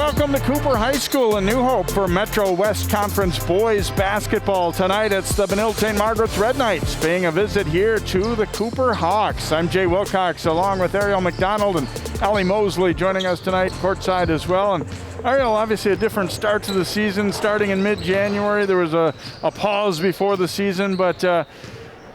Welcome to Cooper High School in New Hope for Metro West Conference boys basketball. Tonight it's the Benilde-St. Margaret's Red Knights paying a visit here to the Cooper Hawks. I'm Jay Wilcox along with Ariel McDonald and Allie Mosley joining us tonight courtside as well. And Ariel, obviously a different start to the season starting in mid-January. There was a pause before the season, but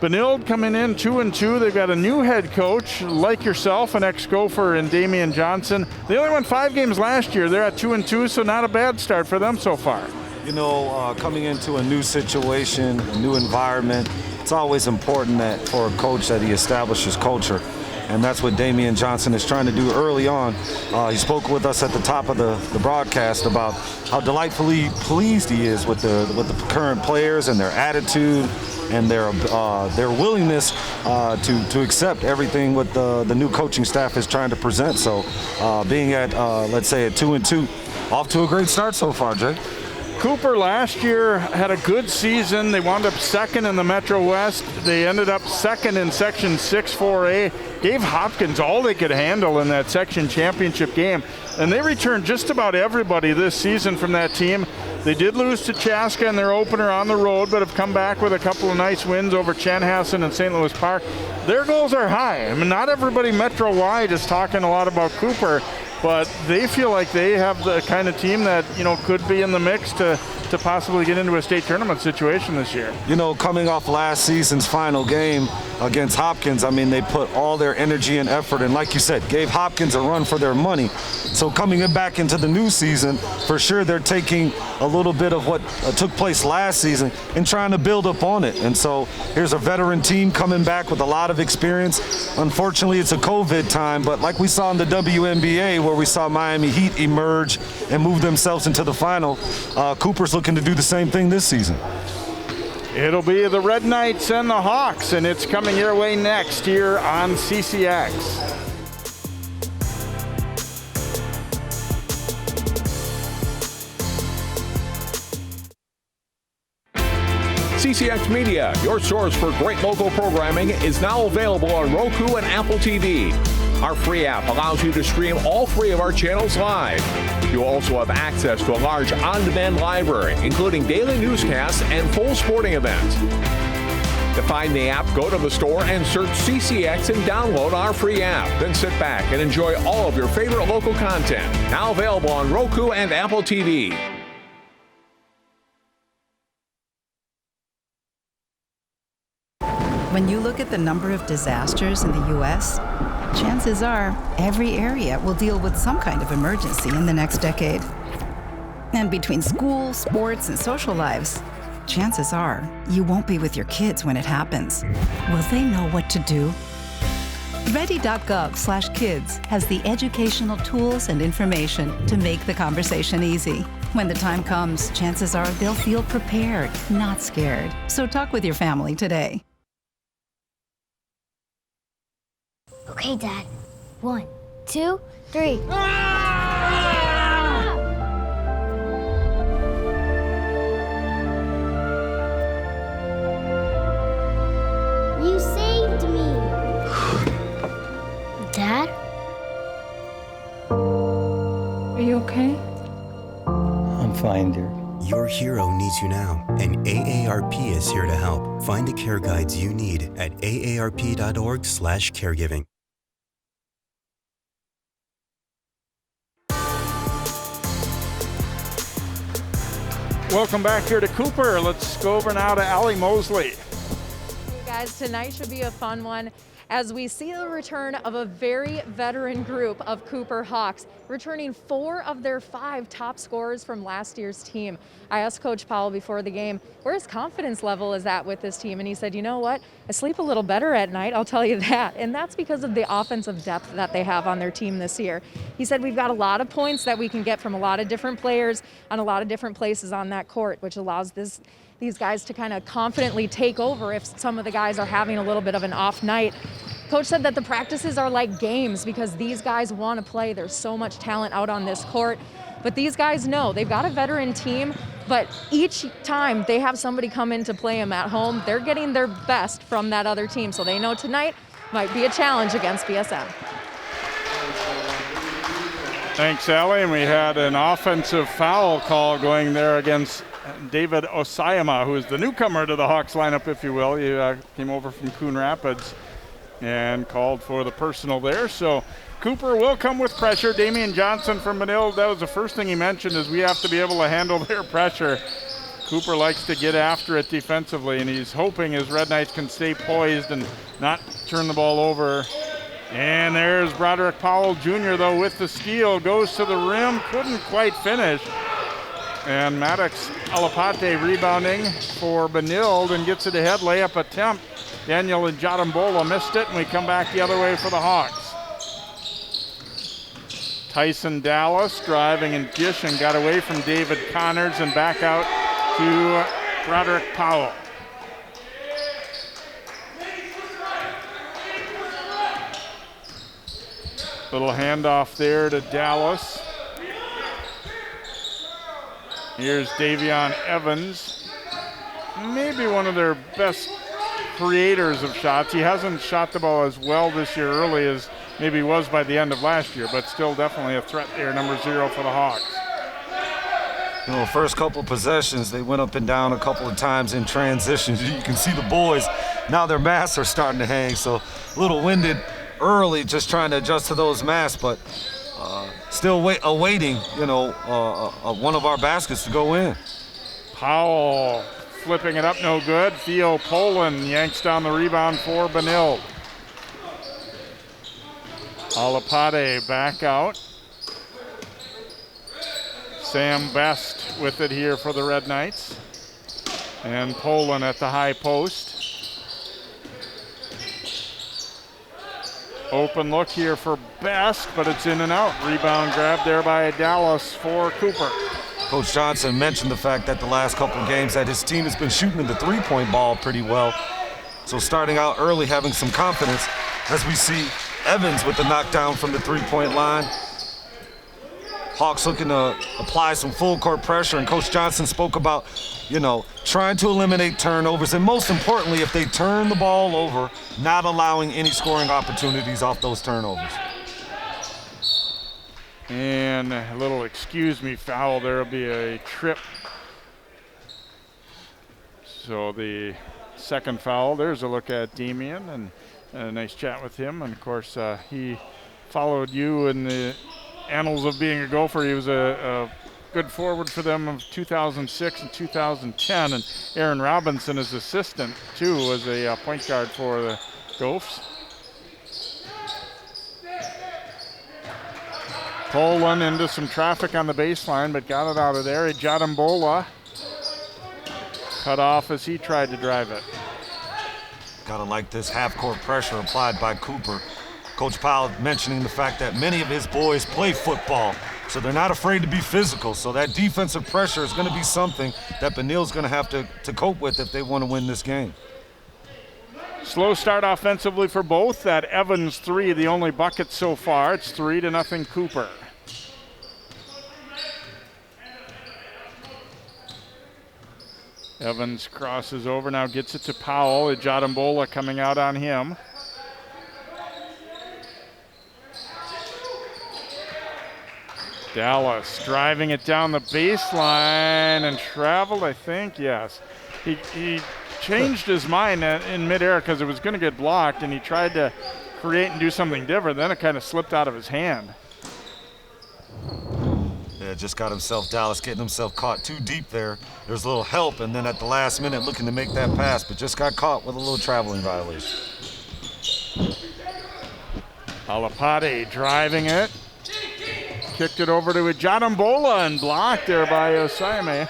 Benilde coming in 2-2. They've got a new head coach, like yourself, an ex-Gopher in Damian Johnson. They only won 5 games last year. They're at 2-2, so not a bad start for them so far. You know, coming into a new situation, a new environment, it's always important that for a coach that he establishes culture. And that's what Damian Johnson is trying to do early on. He spoke with us at the top of the broadcast about how delightfully pleased he is with the current players and their attitude and their willingness to accept everything what the new coaching staff is trying to present. So being at, let's say, at 2-2, off to a great start so far, Jay. Cooper last year had a good season. They wound up second in the Metro West. They ended up second in Section 6-4A. Gave Hopkins all they could handle in that section championship game. And they returned just about everybody this season from that team. They did lose to Chaska in their opener on the road, but have come back with a couple of nice wins over Chanhassen and St. Louis Park. Their goals are high. I mean, not everybody Metro-wide is talking a lot about Cooper, but they feel like they have the kind of team that, you know, could be in the mix to possibly get into a state tournament situation this year. You know, coming off last season's final game against Hopkins, I mean, they put all their energy and effort, and like you said, gave Hopkins a run for their money. So coming back into the new season, for sure they're taking a little bit of what took place last season and trying to build up on it. And so here's a veteran team coming back with a lot of experience. Unfortunately, it's a COVID time, but like we saw in the WNBA where we saw Miami Heat emerge and move themselves into the final, Cooper's looking to do the same thing this season. It'll be the Red Knights and the Hawks, and it's coming your way next here on CCX. CCX Media, your source for great local programming, is now available on Roku and Apple TV. Our free app allows you to stream all 3 of our channels live. You also have access to a large on-demand library, including daily newscasts and full sporting events. To find the app, go to the store and search CCX and download our free app. Then sit back and enjoy all of your favorite local content. Now available on Roku and Apple TV. When you look at the number of disasters in the U.S., chances are every area will deal with some kind of emergency in the next decade. And between school, sports, and social lives, chances are you won't be with your kids when it happens. Will they know what to do? Ready.gov/kids has the educational tools and information to make the conversation easy. When the time comes, chances are they'll feel prepared, not scared. So talk with your family today. Okay, Dad. 1, 2, 3. You saved me. Dad? Are you okay? I'm fine, dear. Your hero needs you now, and AARP is here to help. Find the care guides you need at aarp.org/caregiving. Welcome back here to Cooper. Let's go over now to Allie Mosley. Hey guys, tonight should be a fun one as we see the return of a very veteran group of Cooper Hawks, returning 4 of their 5 top scorers from last year's team. I asked Coach Powell before the game, where his confidence level is at with this team, and he said, you know what, I sleep a little better at night, I'll tell you that, and that's because of the offensive depth that they have on their team this year. He said, we've got a lot of points that we can get from a lot of different players on a lot of different places on that court, which allows these guys to kind of confidently take over if some of the guys are having a little bit of an off night. Coach said that the practices are like games because these guys want to play. There's so much talent out on this court. But these guys know they've got a veteran team, but each time they have somebody come in to play them at home, they're getting their best from that other team. So they know tonight might be a challenge against BSM. Thanks, Allie. And we had an offensive foul call going there against David Osseo, who is the newcomer to the Hawks lineup, if you will. He came over from Coon Rapids and called for the personal there. So Cooper will come with pressure. Damian Johnson from Benilde, that was the first thing he mentioned, is we have to be able to handle their pressure. Cooper likes to get after it defensively, and he's hoping his Red Knights can stay poised and not turn the ball over. And there's Broderick Powell Jr., though, with the steal. Goes to the rim, couldn't quite finish. And Maddox Alapate rebounding for Benilde and gets it ahead. Layup attempt. Daniel Jatambola missed it, and we come back the other way for the Hawks. Tyson Dallas driving and dishing, got away from David Connors and back out to Broderick Powell. Little handoff there to Dallas. Here's Davion Evans. Maybe one of their best creators of shots. He hasn't shot the ball as well this year early as maybe he was by the end of last year, but still definitely a threat there, number 0 for the Hawks. You know, first couple possessions, they went up and down a couple of times in transitions. You can see the boys, now their masks are starting to hang, so a little winded early just trying to adjust to those masks, but still awaiting, you know, one of our baskets to go in. Powell flipping it up, no good. Theo Poland yanks down the rebound for Benilde. Alapate back out. Sam Best with it here for the Red Knights. And Poland at the high post. Open look here for Best, but it's in and out. Rebound grab there by Dallas for Cooper. Coach Johnson mentioned the fact that the last couple of games that his team has been shooting the three-point ball pretty well. So starting out early, having some confidence, as we see Evans with the knockdown from the three-point line. Hawks looking to apply some full court pressure, and Coach Johnson spoke about, you know, trying to eliminate turnovers, and most importantly, if they turn the ball over, not allowing any scoring opportunities off those turnovers. And a little excuse me foul. There will be a trip. So the second foul, there's a look at Damian, and a nice chat with him. And of course, he followed you in the annals of being a Gopher. He was a good forward for them of 2006 and 2010. And Aaron Robinson, his assistant, too, was a point guard for the Gophs. Poland into some traffic on the baseline, but got it out of there. Jatambola cut off as he tried to drive it. Gotta like this half-court pressure applied by Cooper. Coach Powell mentioning the fact that many of his boys play football, so they're not afraid to be physical. So that defensive pressure is gonna be something that Benilde's gonna have to cope with if they wanna win this game. Slow start offensively for both. That Evans 3, the only bucket so far. It's 3-0 Cooper. Evans crosses over, now gets it to Powell. Jatambola coming out on him. Dallas driving it down the baseline and traveled, I think, yes. He changed his mind in midair because it was going to get blocked, and he tried to create and do something different. Then it kind of slipped out of his hand. Yeah, just got himself, Dallas getting himself caught too deep there. There's a little help, and then at the last minute looking to make that pass, but just got caught with a little traveling violation. Alapate driving it. Kicked it over to Jatambola and blocked there by Osseo.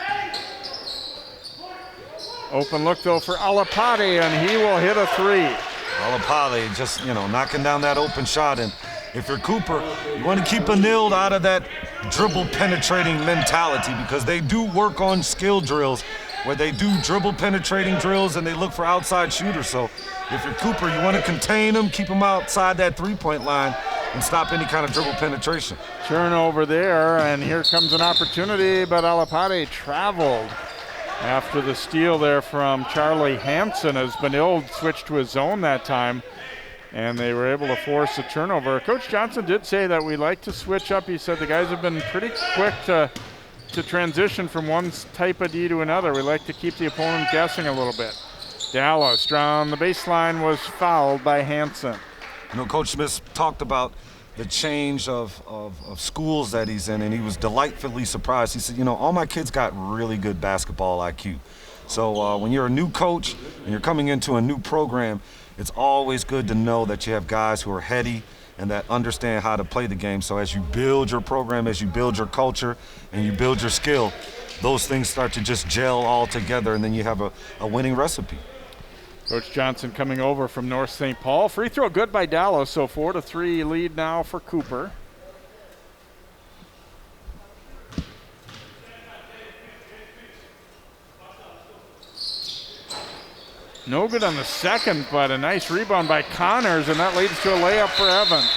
Open look, though, for Alapate, and he will hit a 3. Alapate just, you know, knocking down that open shot. And if you're Cooper, you want to keep Benilde out of that dribble penetrating mentality, because they do work on skill drills where they do dribble penetrating drills and they look for outside shooters. So if you're Cooper, you want to contain them, keep them outside that three-point line, and stop any kind of dribble penetration. Turnover there, and here comes an opportunity, but Alapate traveled after the steal there from Charlie Hansen as Benilde switched to his zone that time. and they were able to force a turnover. Coach Johnson did say that we like to switch up. He said the guys have been pretty quick to transition from one type of D to another. We like to keep the opponent guessing a little bit. Dallas on the baseline was fouled by Hansen. You know, Coach Smith talked about the change of schools that he's in, and he was delightfully surprised. He said, you know, all my kids got really good basketball IQ. So when you're a new coach and you're coming into a new program, it's always good to know that you have guys who are heady and that understand how to play the game. So as you build your program, as you build your culture, and you build your skill, those things start to just gel all together, and then you have a winning recipe. Coach Johnson coming over from North St. Paul. Free throw good by Dallas, so 4-3 lead now for Cooper. No good on the second, but a nice rebound by Connors, and that leads to a layup for Evans.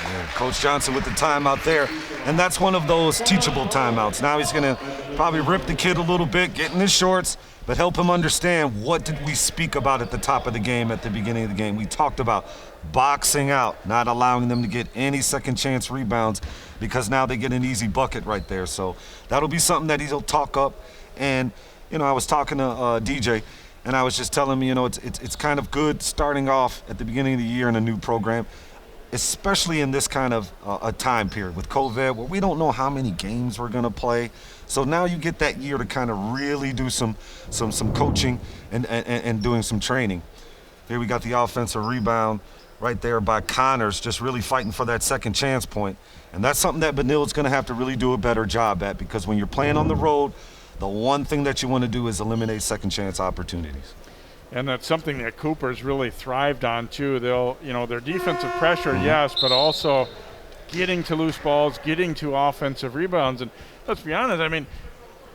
Yeah, Coach Johnson with the timeout there, and that's one of those teachable timeouts. Now he's going to probably rip the kid a little bit, get in his shorts, but help him understand what did we speak about at the top of the game, at the beginning of the game. We talked about boxing out, not allowing them to get any second chance rebounds, because now they get an easy bucket right there. So that'll be something that he'll talk up. And, you know, I was talking to DJ, and I was just telling him, you know, it's kind of good starting off at the beginning of the year in a new program, especially in this kind of a time period with COVID, where we don't know how many games we're going to play. So now you get that year to kind of really do some coaching and doing some training. Here we got the offensive rebound right there by Connors, just really fighting for that second chance point. And that's something that Benilde's going to have to really do a better job at, because when you're playing on the road, the one thing that you want to do is eliminate second chance opportunities. And that's something that Cooper's really thrived on too. They'll, you know, their defensive pressure, yes, but also getting to loose balls, getting to offensive rebounds. And let's be honest, I mean,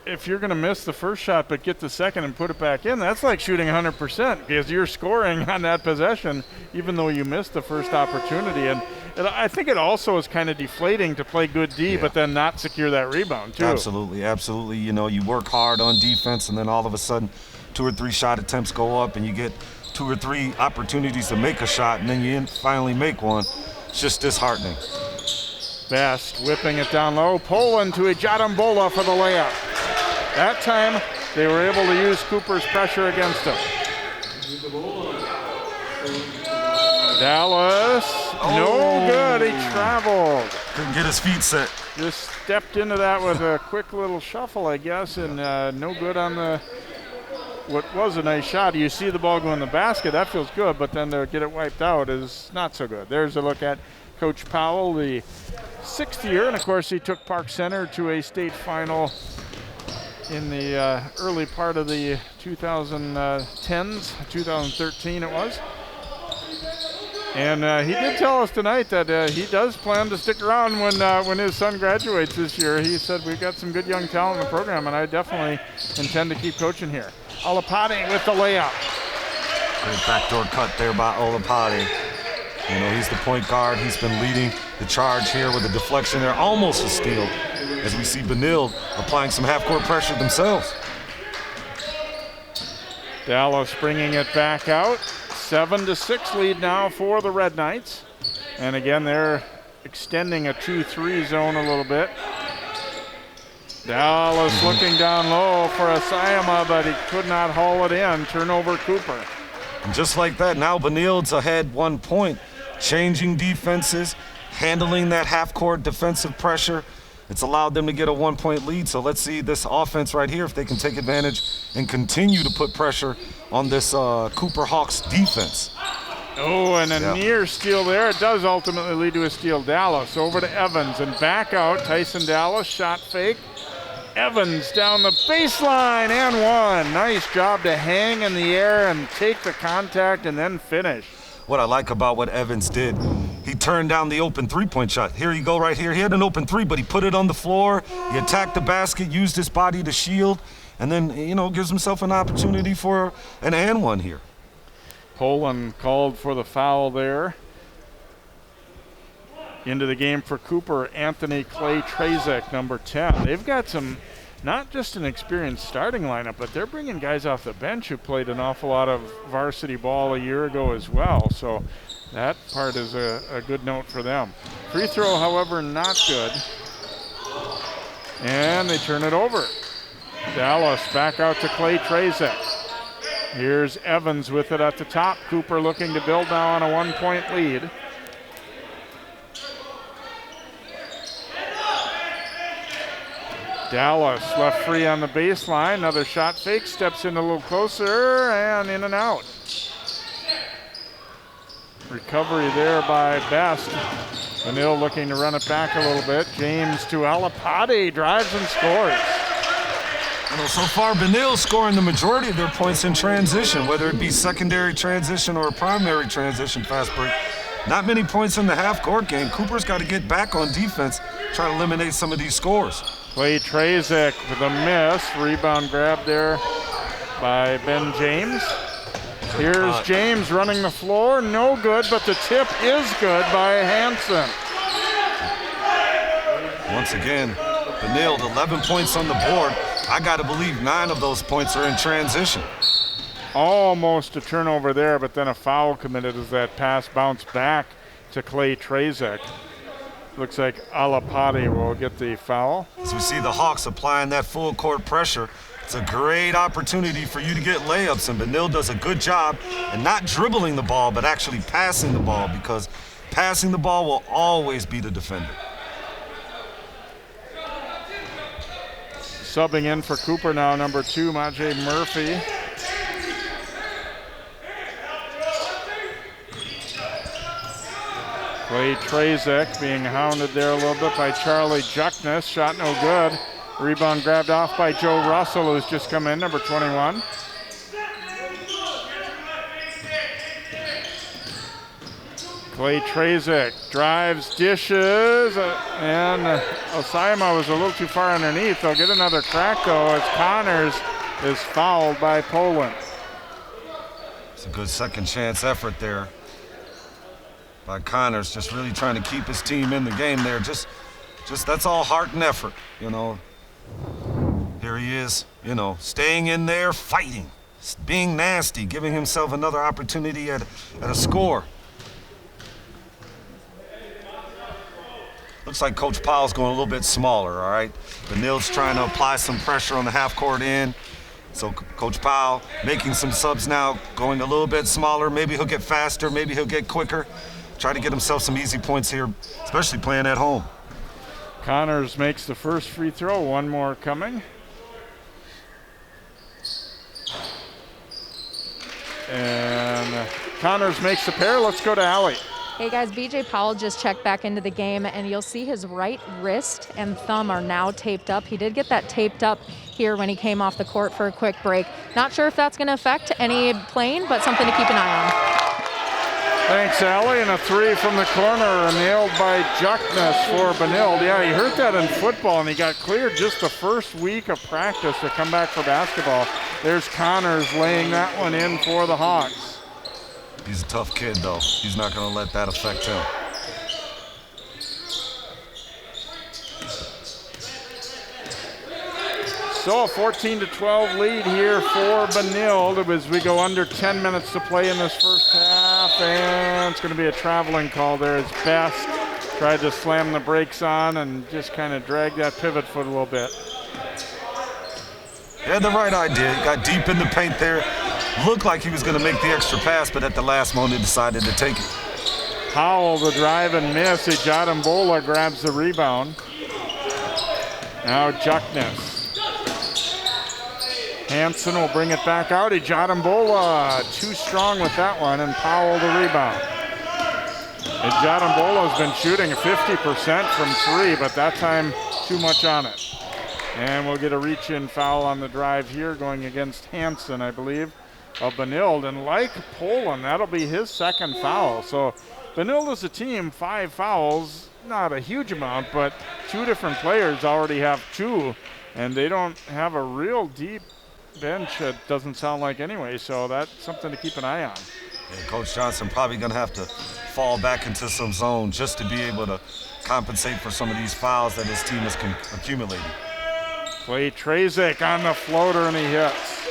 if you're going to miss the first shot but get the second and put it back in, that's like shooting 100%, because you're scoring on that possession even though you missed the first opportunity. And I think it also is kind of deflating to play good D, but then not secure that rebound too. Absolutely, absolutely. You know, you work hard on defense, and then all of a sudden 2 or 3 shot attempts go up, and you get 2 or 3 opportunities to make a shot, and then you finally make one. It's just disheartening. Best whipping it down low. Poland to Ejadambola for the layup. That time they were able to use Cooper's pressure against him. Dallas, no good. He traveled. Couldn't get his feet set. Just stepped into that with a quick little shuffle, I guess, and no good on the what was a nice shot. You see the ball go in the basket, that feels good, but then to get it wiped out is not so good. There's a look at Coach Powell, the 6th year, and of course he took Park Center to a state final in the early part of the 2010s, 2013 it was. And he did tell us tonight that he does plan to stick around when his son graduates this year. He said, we've got some good young talent in the program, and I definitely intend to keep coaching here. Olapati with the layup. Great backdoor cut there by Olapati. You know, he's the point guard. He's been leading the charge here with a deflection there, almost a steal, as we see Benilde applying some half-court pressure themselves. Dallas bringing it back out. 7-6 lead now for the Red Knights. And again, they're extending a 2-3 zone a little bit. Dallas looking down low for Asayama, but he could not haul it in. Turnover Cooper. And just like that, now Benilde's ahead 1 point, changing defenses, handling that half-court defensive pressure. It's allowed them to get a 1 point lead. So let's see this offense right here, if they can take advantage and continue to put pressure on this Cooper Hawks defense. Oh, and a near steal there. It does ultimately lead to a steal. Dallas over to Evans and back out. Tyson Dallas, shot fake. Evans down the baseline and one. Nice job to hang in the air and take the contact and then finish. What I like about what Evans did, he turned down the open three-point shot. Here you go right here. He had an open three, but he put it on the floor. He attacked the basket, used his body to shield, and then, you know, gives himself an opportunity for an and one here. Poland called for the foul there. Into the game for Cooper, Anthony Clay Trezek, number 10. They've got some not just an experienced starting lineup, but they're bringing guys off the bench who played an awful lot of varsity ball a year ago as well. So that part is a good note for them. Free throw, however, not good. And they turn it over. Dallas back out to Clay Trezek. Here's Evans with it at the top. Cooper looking to build now on a 1-point lead. Dallas left free on the baseline. Another shot fake, steps in a little closer, and in and out. Recovery there by Best. Benilde looking to run it back a little bit. James to Alapati, drives and scores. So far, Benilde scoring the majority of their points in transition, whether it be secondary transition or primary transition fast break. Not many points in the half-court game. Cooper's got to get back on defense, try to eliminate some of these scores. Clay Trezek with a miss. Rebound grab there by Ben James. Here's James running the floor. No good, but the tip is good by Hansen. Once again, Benilde, 11 points on the board. I got to believe 9 of those points are in transition. Almost a turnover there, but then a foul committed as that pass bounced back to Clay Trezek. Looks like Alapati will get the foul. As we see the Hawks applying that full court pressure, it's a great opportunity for you to get layups, and Benilde does a good job in not dribbling the ball, but actually passing the ball, because passing the ball will always be the defender. Subbing in for Cooper now, number 2, Majay Murphy. Clay Trezek being hounded there a little bit by Charlie Juckness. Shot no good. Rebound grabbed off by Joe Russell, who's just come in, number 21. Clay Trezek drives, dishes, and Osseo was a little too far underneath. They'll get another crack, though, as Connors is fouled by Poland. It's a good second chance effort there by Connors, just really trying to keep his team in the game there. Just that's all heart and effort, you know. Here he is, you know, staying in there, fighting, being nasty, giving himself another opportunity at a score. Looks like Coach Powell's going a little bit smaller, all right? Benilde's trying to apply some pressure on the half-court end. So Coach Powell making some subs now, going a little bit smaller. Maybe he'll get faster, maybe he'll get quicker. Try to get himself some easy points here, especially playing at home. Connors makes the first free throw, one more coming. And Connors makes the pair. Let's go to Allie. Hey guys, BJ Powell just checked back into the game, and you'll see his right wrist and thumb are now taped up. He did get that taped up here when he came off the court for a quick break. Not sure if that's going to affect any playing, but something to keep an eye on. Thanks, Allie, and a 3 from the corner, nailed by Juckness for Benilde. Yeah, he hurt that in football, and he got cleared just the first week of practice to come back for basketball. There's Connors laying that one in for the Hawks. He's a tough kid, though. He's not going to let that affect him. So a 14-12 lead here for Benilde as we go under 10 minutes to play in this first half, and it's going to be a traveling call there as Best tried to slam the brakes on and just kind of drag that pivot foot a little bit. He had the right idea. He got deep in the paint there. Looked like he was going to make the extra pass, but at the last moment decided to take it. Howell the drive and miss. Ijadambola grabs the rebound. Now Juckness. Hansen will bring it back out. Ijadambola too strong with that one, and Powell the rebound. Ijadambola's been shooting 50% from 3, but that time too much on it. And we'll get a reach-in foul on the drive here going against Hansen, I believe, of Benilde. And like Poland, that'll be his second foul. So Benilde as a team, 5 fouls, not a huge amount, but 2 different players already have 2, and they don't have a real deep bench, it doesn't sound like anyway, so that's something to keep an eye on. Yeah, Coach Johnson probably going to have to fall back into some zone just to be able to compensate for some of these fouls that his team is accumulating. Clay Trazik on the floater, and he hits.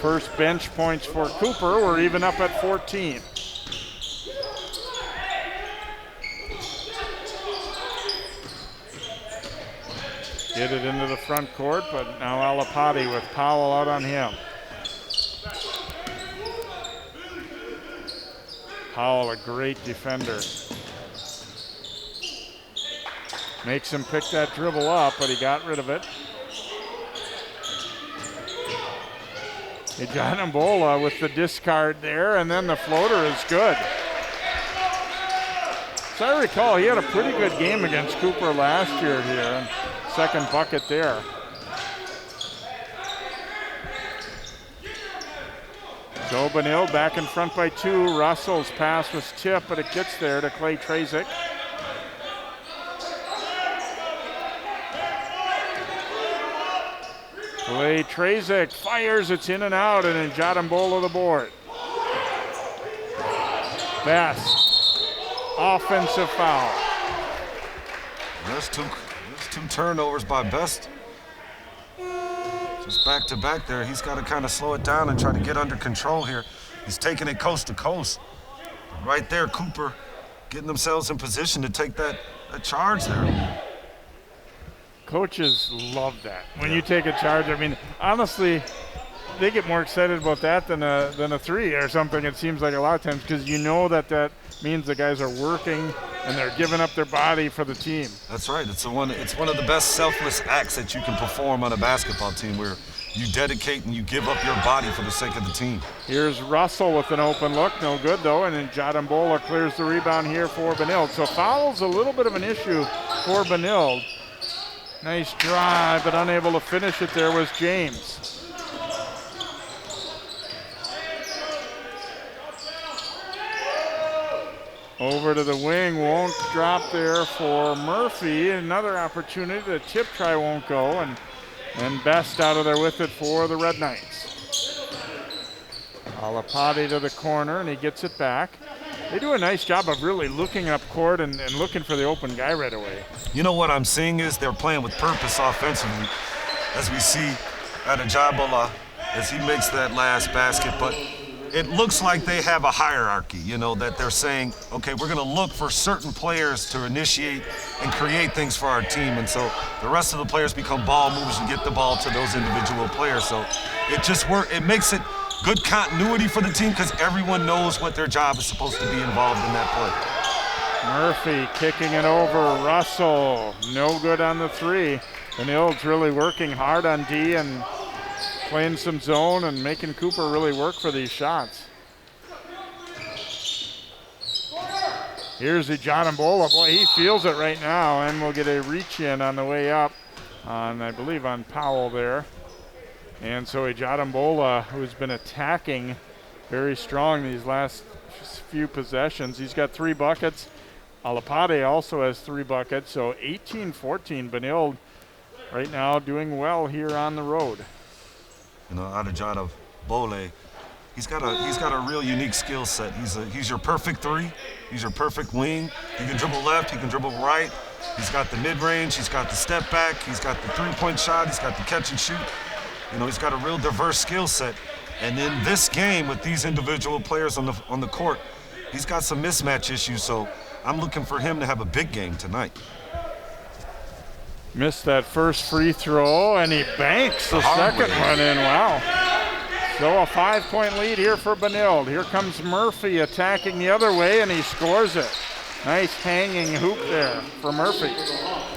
First bench points for Cooper. We're even up at 14. Get it into the front court, but now Alapati with Powell out on him. Powell, a great defender. Makes him pick that dribble up, but he got rid of it. Ijanambola with the discard there, and then the floater is good. So I recall he had a pretty good game against Cooper last year here, and second bucket there. So Benilde back in front by 2. Russell's pass was tipped, but it gets there to Clay Trazik. Clay Trazik fires, it's in and out, and Ijanambola the board. Best offensive foul. There's two turnovers by Best. Just back to back there. He's got to kind of slow it down and try to get under control here. He's taking it coast to coast. Right there, Cooper getting themselves in position to take that charge there. Coaches love that. When you take a charge, I mean, honestly, they get more excited about that than a three or something, it seems like a lot of times, because you know that means the guys are working and they're giving up their body for the team. That's right. It's one of the best selfless acts that you can perform on a basketball team, where you dedicate and you give up your body for the sake of the team. Here's Russell with an open look. No good, though, and then Ijanambola clears the rebound here for Benilde. So foul's a little bit of an issue for Benilde. Nice drive, but unable to finish it there was James. Over to the wing, won't drop there for Murphy. Another opportunity, the tip try won't go, and Best out of there with it for the Red Knights. Alapati to the corner, and he gets it back. They do a nice job of really looking up court and looking for the open guy right away. You know what I'm seeing is they're playing with purpose offensively, as we see Adejabola as he makes that last basket. But it looks like they have a hierarchy, that they're saying, okay, we're going to look for certain players to initiate and create things for our team. And so the rest of the players become ball movers and get the ball to those individual players. So it makes it good continuity for the team, because everyone knows what their job is supposed to be involved in that play. Murphy kicking it over. Russell, no good on the three. Benilde's really working hard on D and playing some zone and making Cooper really work for these shots. Here's Ijanambola. Boy, he feels it right now, and we'll get a reach in on the way up I believe on Powell there. And so Ijanambola, who's been attacking very strong these last few possessions, he's got 3 buckets. Alapati also has 3 buckets, so 18-14. Benilde right now doing well here on the road. Adejabola, he's got a real unique skill set. He's your perfect 3. He's your perfect wing. He can dribble left, he can dribble right. He's got the mid-range, he's got the step back, he's got the 3-point shot, he's got the catch and shoot. He's got a real diverse skill set. And in this game, with these individual players on the court, he's got some mismatch issues, so I'm looking for him to have a big game tonight. Missed that first free throw, and he banks the second one in. Wow. So a 5-point lead here for Benilde. Here comes Murphy attacking the other way, and he scores it. Nice hanging hoop there for Murphy.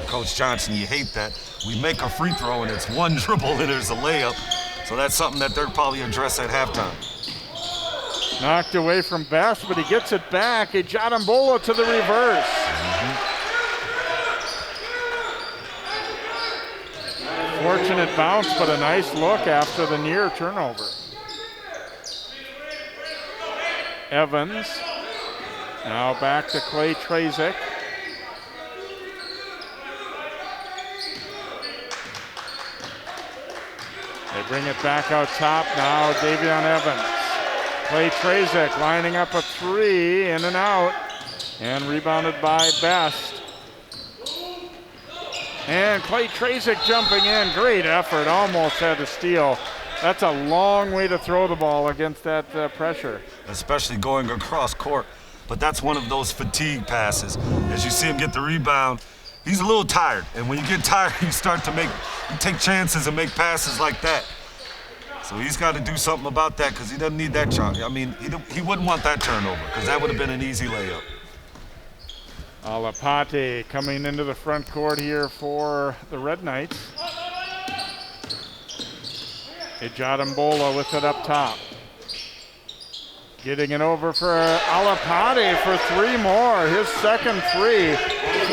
Coach Johnson, you hate that. We make a free throw, and it's one dribble, and there's a layup. So that's something that they'll probably address at halftime. Knocked away from Best, but he gets it back. Ijanambola to the reverse. Fortunate bounce, but a nice look after the near turnover. Evans. Now back to Clay Trazik. They bring it back out top now. Davion Evans. Clay Trazik lining up a 3, in and out, and rebounded by Best. And Clay Trazik jumping in. Great effort. Almost had a steal. That's a long way to throw the ball against that pressure. Especially going across court. But that's one of those fatigue passes. As you see him get the rebound, he's a little tired. And when you get tired, you take chances and make passes like that. So he's got to do something about that because he doesn't need that shot. I mean, he wouldn't want that turnover because that would have been an easy layup. Alapate coming into the front court here for the Red Knights. Ejadambola with it up top. Getting it over for Alapate for 3 more. His second 3.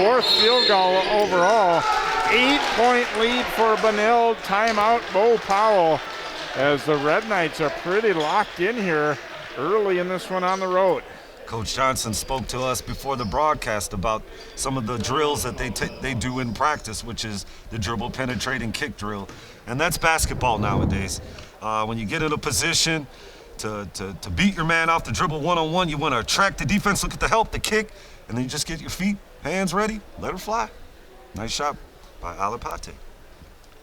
4th field goal overall. 8-point lead for Benilde. Timeout Bo Powell, as the Red Knights are pretty locked in here early in this one on the road. Coach Johnson spoke to us before the broadcast about some of the drills that they do in practice, which is the dribble, penetrate, and kick drill. And that's basketball nowadays. When you get in a position to beat your man off the dribble one-on-one, you want to attract the defense, look at the help, the kick, and then you just get your feet, hands ready, let her fly. Nice shot by Alapate.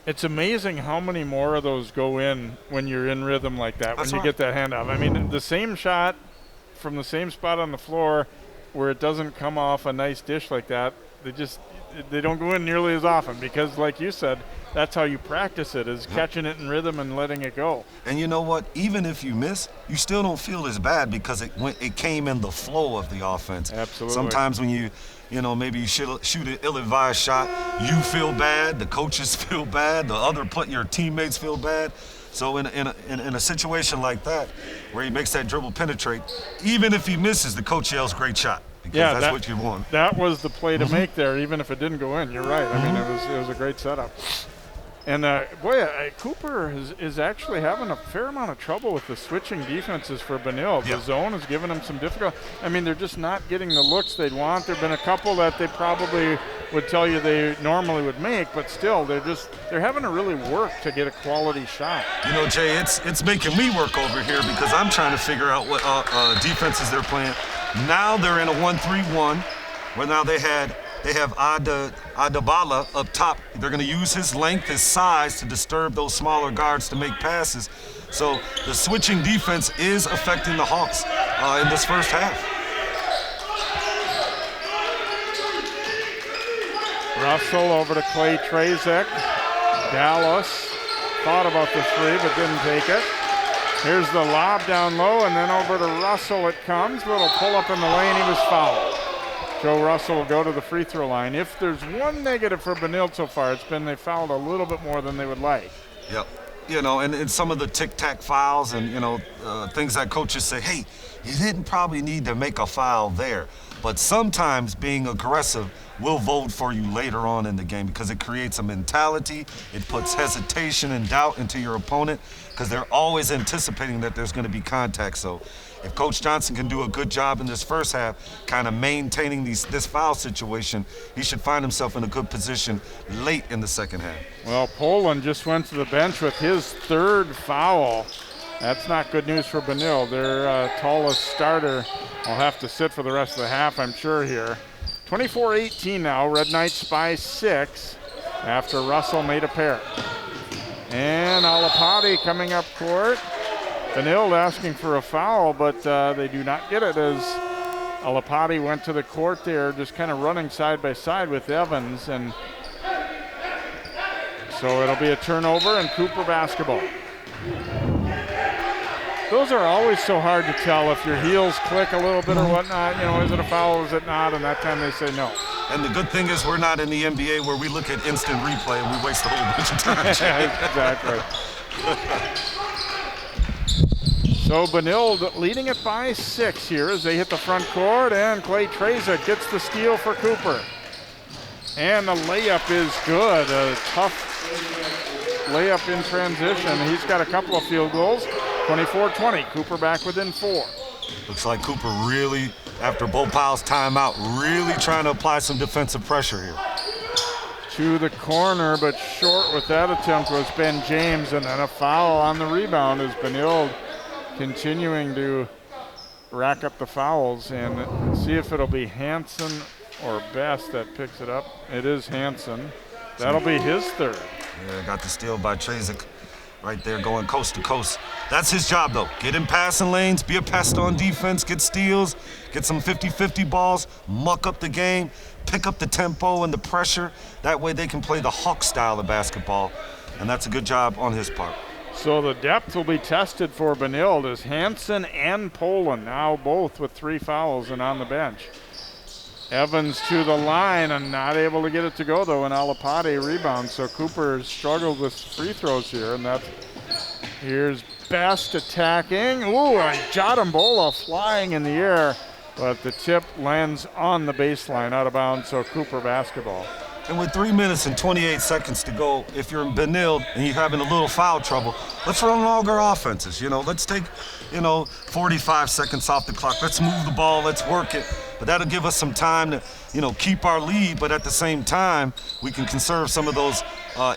It's amazing how many more of those go in when you're in rhythm like that, when you get that handoff. I mean, the same shot from the same spot on the floor where it doesn't come off a nice dish like that, they don't go in nearly as often because, like you said, that's how you practice it, is catching it in rhythm and letting it go. And you know what? Even if you miss, you still don't feel as bad because it came in the flow of the offense. Absolutely. Sometimes when maybe you shoot an ill-advised shot, you feel bad, the coaches feel bad, your teammates feel bad. So in a situation like that, where he makes that dribble penetrate, even if he misses, the coach yells, "Great shot," because that's what you want. That was the play to make there, even if it didn't go in. You're right. I mean, it was a great setup. And Cooper is actually having a fair amount of trouble with the switching defenses for Benilde. The zone is giving them some difficulty. I mean, they're just not getting the looks they'd want. There've been a couple that they probably would tell you they normally would make, but still, they're having to really work to get a quality shot. You know, Jay, it's making me work over here because I'm trying to figure out what defenses they're playing. Now they're in a 1-3-1, where now they have Adabala up top. They're going to use his length, his size to disturb those smaller guards to make passes. So the switching defense is affecting the Hawks in this first half. Russell over to Clay Trazik. Dallas thought about the 3 but didn't take it. Here's the lob down low, and then over to Russell it comes. Little pull up in the lane, he was fouled. Joe Russell will go to the free throw line. If there's one negative for Benilde so far, it's been they fouled a little bit more than they would like. Yep. You know, and some of the tic-tac fouls and, things that coaches say, hey, you didn't probably need to make a foul there. But sometimes being aggressive will vote for you later on in the game because it creates a mentality. It puts hesitation and doubt into your opponent because they're always anticipating that there's going to be contact. So if Coach Johnson can do a good job in this first half, kind of maintaining this foul situation, he should find himself in a good position late in the second half. Well, Poland just went to the bench with his 3rd foul. That's not good news for Benilde. Their tallest starter will have to sit for the rest of the half, I'm sure, here. 24-18 now. Red Knights by 6 after Russell made a pair. And Alapati coming up court. Benilde asking for a foul, but they do not get it as Alapati went to the court there, just kind of running side by side with Evans. And so it'll be a turnover and Cooper basketball. Those are always so hard to tell if your heels click a little bit or whatnot. Is it a foul or is it not? And that time they say no. And the good thing is we're not in the NBA where we look at instant replay and we waste a whole bunch of time. Exactly. So Benilde leading it by 6 here as they hit the front court, and Clay Trazik gets the steal for Cooper. And the layup is good. A tough layup in transition. He's got a couple of field goals. 24-20, Cooper back within 4. Looks like Cooper really, after Bo Powell's timeout, really trying to apply some defensive pressure here. To the corner, but short with that attempt was Ben James, and then a foul on the rebound as Benilde continuing to rack up the fouls, and see if it'll be Hansen or Best that picks it up. It is Hansen. That'll be his third. Yeah, got the steal by Trazik right there going coast to coast. That's his job, though. Get in passing lanes, be a pest on defense, get steals, get some 50-50 balls, muck up the game, pick up the tempo and the pressure. That way they can play the Hawk style of basketball, and that's a good job on his part. So the depth will be tested for Benilde as Hansen and Poland now both with 3 fouls and on the bench. Evans to the line and not able to get it to go, though, and Alapati rebounds. So Cooper struggled with free throws here, and here's Best attacking. Ooh, a Jadambola flying in the air, but the tip lands on the baseline out of bounds, so Cooper basketball. And with 3 minutes and 28 seconds to go, if you're in Benilde and you're having a little foul trouble, let's run longer offenses. Let's take, 45 seconds off the clock. Let's move the ball. Let's work it. But that'll give us some time to, keep our lead. But at the same time, we can conserve some of those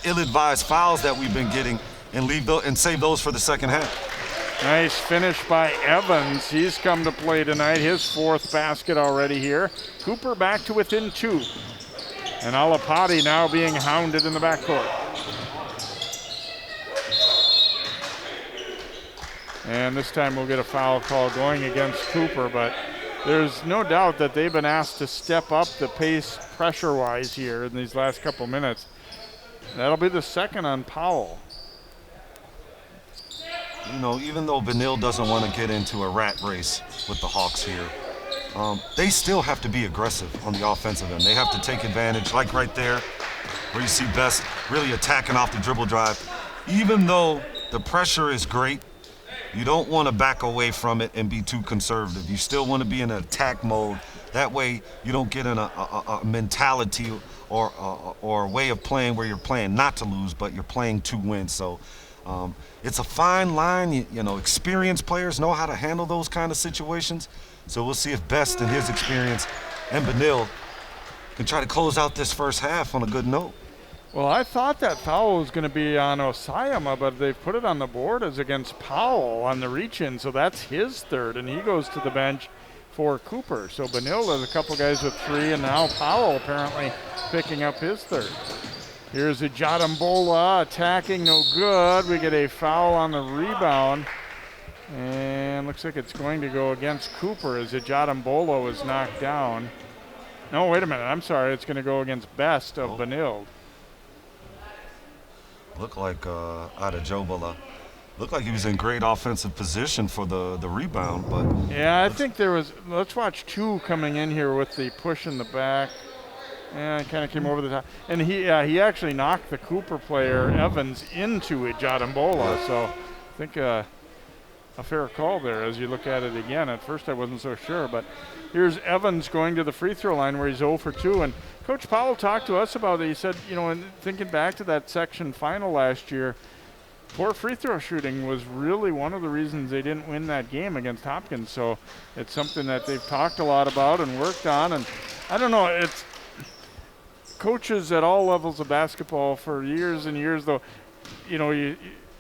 ill-advised fouls that we've been getting and save those for the second half. Nice finish by Evans. He's come to play tonight. His 4th basket already here. Cooper back to within 2. And Alapati now being hounded in the backcourt. And this time we'll get a foul call going against Cooper, but there's no doubt that they've been asked to step up the pace pressure-wise here in these last couple minutes. That'll be the second on Powell. Even though Benilde doesn't want to get into a rat race with the Hawks here, they still have to be aggressive on the offensive end. They have to take advantage, like right there, where you see Best really attacking off the dribble drive. Even though the pressure is great, you don't want to back away from it and be too conservative. You still want to be in an attack mode. That way you don't get in a mentality or a way of playing where you're playing not to lose, but you're playing to win. So it's a fine line. Experienced players know how to handle those kind of situations. So we'll see if Best in his experience and Benilde can try to close out this first half on a good note. Well, I thought that foul was going to be on Osseo, but they've put it on the board as against Powell on the reach-in, so that's his 3rd, and he goes to the bench for Cooper. So Benilde has a couple guys with 3, and now Powell apparently picking up his 3rd. Here's a Jadambola attacking, no good. We get a foul on the rebound. And looks like it's going to go against Cooper as Jadambola was knocked down. No, wait a minute. I'm sorry. It's going to go against Best of Benilde. Looked like Adejobola. Looked like he was in great offensive position for the rebound, but yeah, I think there was. Let's watch 2 coming in here with the push in the back. Yeah, it kind of came over the top, and he actually knocked the Cooper player Evans into Jadambola. So I think a fair call there as you look at it again. At first I wasn't so sure, but here's Evans going to the free throw line where he's 0 for 2. And Coach Powell talked to us about it. He said, and thinking back to that section final last year, poor free throw shooting was really one of the reasons they didn't win that game against Hopkins. So it's something that they've talked a lot about and worked on. And I don't know, it's coaches at all levels of basketball for years and years, though,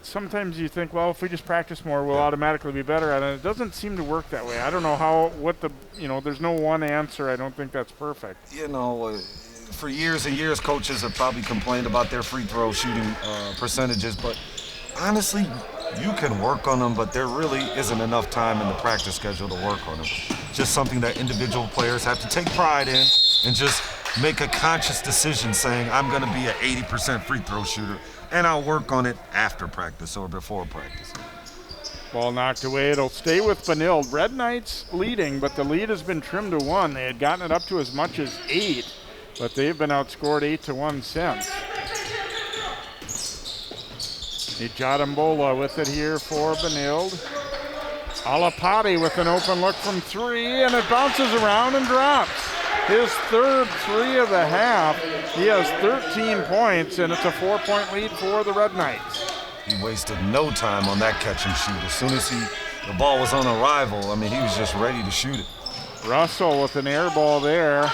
sometimes you think, well, if we just practice more, we'll automatically be better at it. It doesn't seem to work that way. I don't know there's no one answer. I don't think that's perfect. For years and years, coaches have probably complained about their free throw shooting percentages, but honestly, you can work on them, but there really isn't enough time in the practice schedule to work on them. Just something that individual players have to take pride in and just make a conscious decision saying, I'm going to be an 80% free throw shooter, and I'll work on it after practice or before practice. Ball knocked away. It'll stay with Benilde. Red Knights leading, but the lead has been trimmed to 1. They had gotten it up to as much as 8, but they've been outscored 8-1 since. Jadambola with it here for Benilde. Alapati with an open look from 3, and it bounces around and drops. His 3rd 3 of the half. He has 13 points, and it's a 4-point lead for the Red Knights. He wasted no time on that catch and shoot. As soon as the ball was on arrival, he was just ready to shoot it. Russell with an air ball there.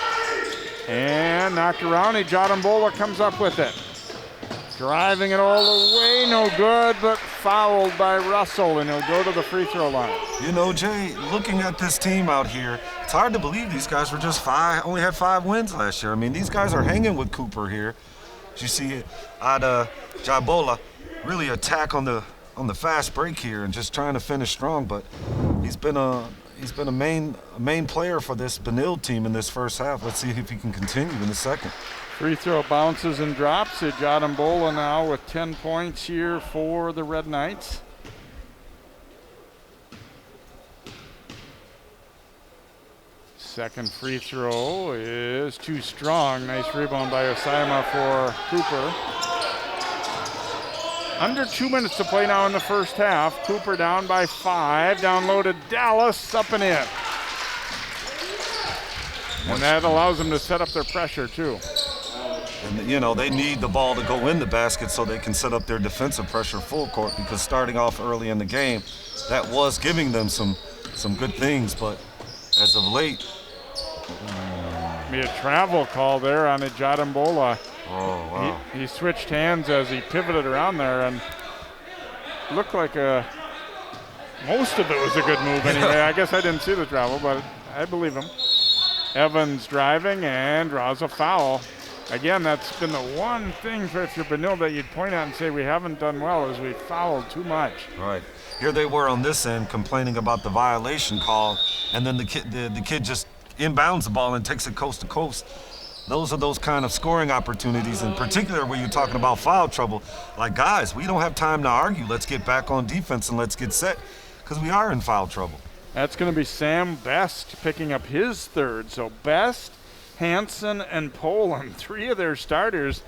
And knocked around. Jadambola comes up with it. Driving it all the way, no good, but fouled by Russell, and he'll go to the free throw line. Jay, looking at this team out here, it's hard to believe these guys were just only had 5 wins last year. These guys are hanging with Cooper here, But you see Jabola really attack on the fast break here and just trying to finish strong. But he's been a main player for this Benilde team in this first half. Let's see if he can continue in the second. Free throw bounces and drops. Jabola now with 10 points here for the Red Knights. Second free throw is too strong. Nice rebound by Osseo for Cooper. Under 2 minutes to play now in the first half. Cooper down by 5. Down low to Dallas, up and in. And that allows them to set up their pressure too. And, you know, they need the ball to go in the basket so they can set up their defensive pressure full court, because starting off early in the game, that was giving them some good things. But as of late, be a travel call there on Jabola. oh, wow. He switched hands as he pivoted around there, and looked like most of it was a good move anyway. I guess I didn't see the travel, but I believe him. Evans driving and draws a foul. Again, that's been the one thing for if you're Benilde that you'd point out and say we haven't done well, is we fouled too much. Right. Here they were on this end complaining about the violation call, and then the kid just inbounds the ball and takes it coast to coast. Those are those kind of scoring opportunities, in particular when you're talking about foul trouble. Like, guys, we don't have time to argue. Let's get back on defense and let's get set, because we are in foul trouble. That's going to be Sam Best picking up his third. So Best, Hansen, and Poland, 3 of their starters,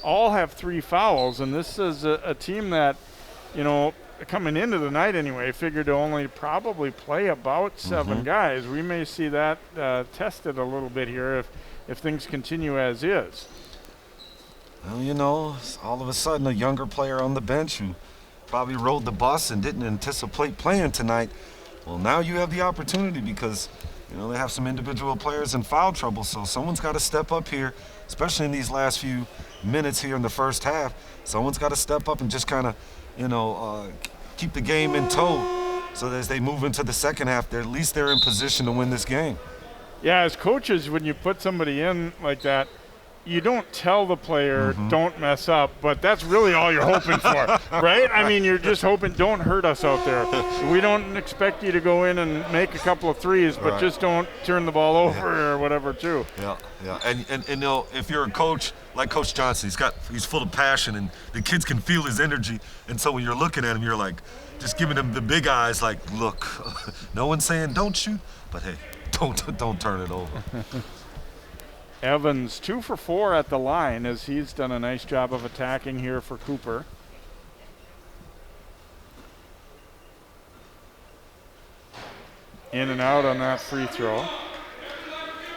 all have 3 fouls. And this is a team that, you know, coming into the night anyway, figured to only probably play about 7 guys. We may see that tested a little bit here if things continue as is. Well, you know, all of a sudden a younger player on the bench who probably rode the bus and didn't anticipate playing tonight, well, now you have the opportunity, because, you know, they have some individual players in foul trouble, so someone's got to step up here, especially in these last few minutes here in the first half. Someone's got to step up and just kind of, you know, keep the game in tow, so that as they move into the second half, at least they're in position to win this game. Yeah, as coaches, when you put somebody in like that, you don't tell the player, don't mess up, but that's really all you're hoping for, right? I mean, you're just hoping, don't hurt us out there. We don't expect you to go in and make a couple of threes, but just don't turn the ball over or whatever, too. Yeah. And you know, if you're a coach like Coach Johnson, he's full of passion, and the kids can feel his energy. And so when you're looking at him, you're like, just giving him the big eyes, like, look, no one's saying don't shoot, but hey, don't turn it over. Evans 2 for 4 at the line, as he's done a nice job of attacking here for Cooper. In and out on that free throw.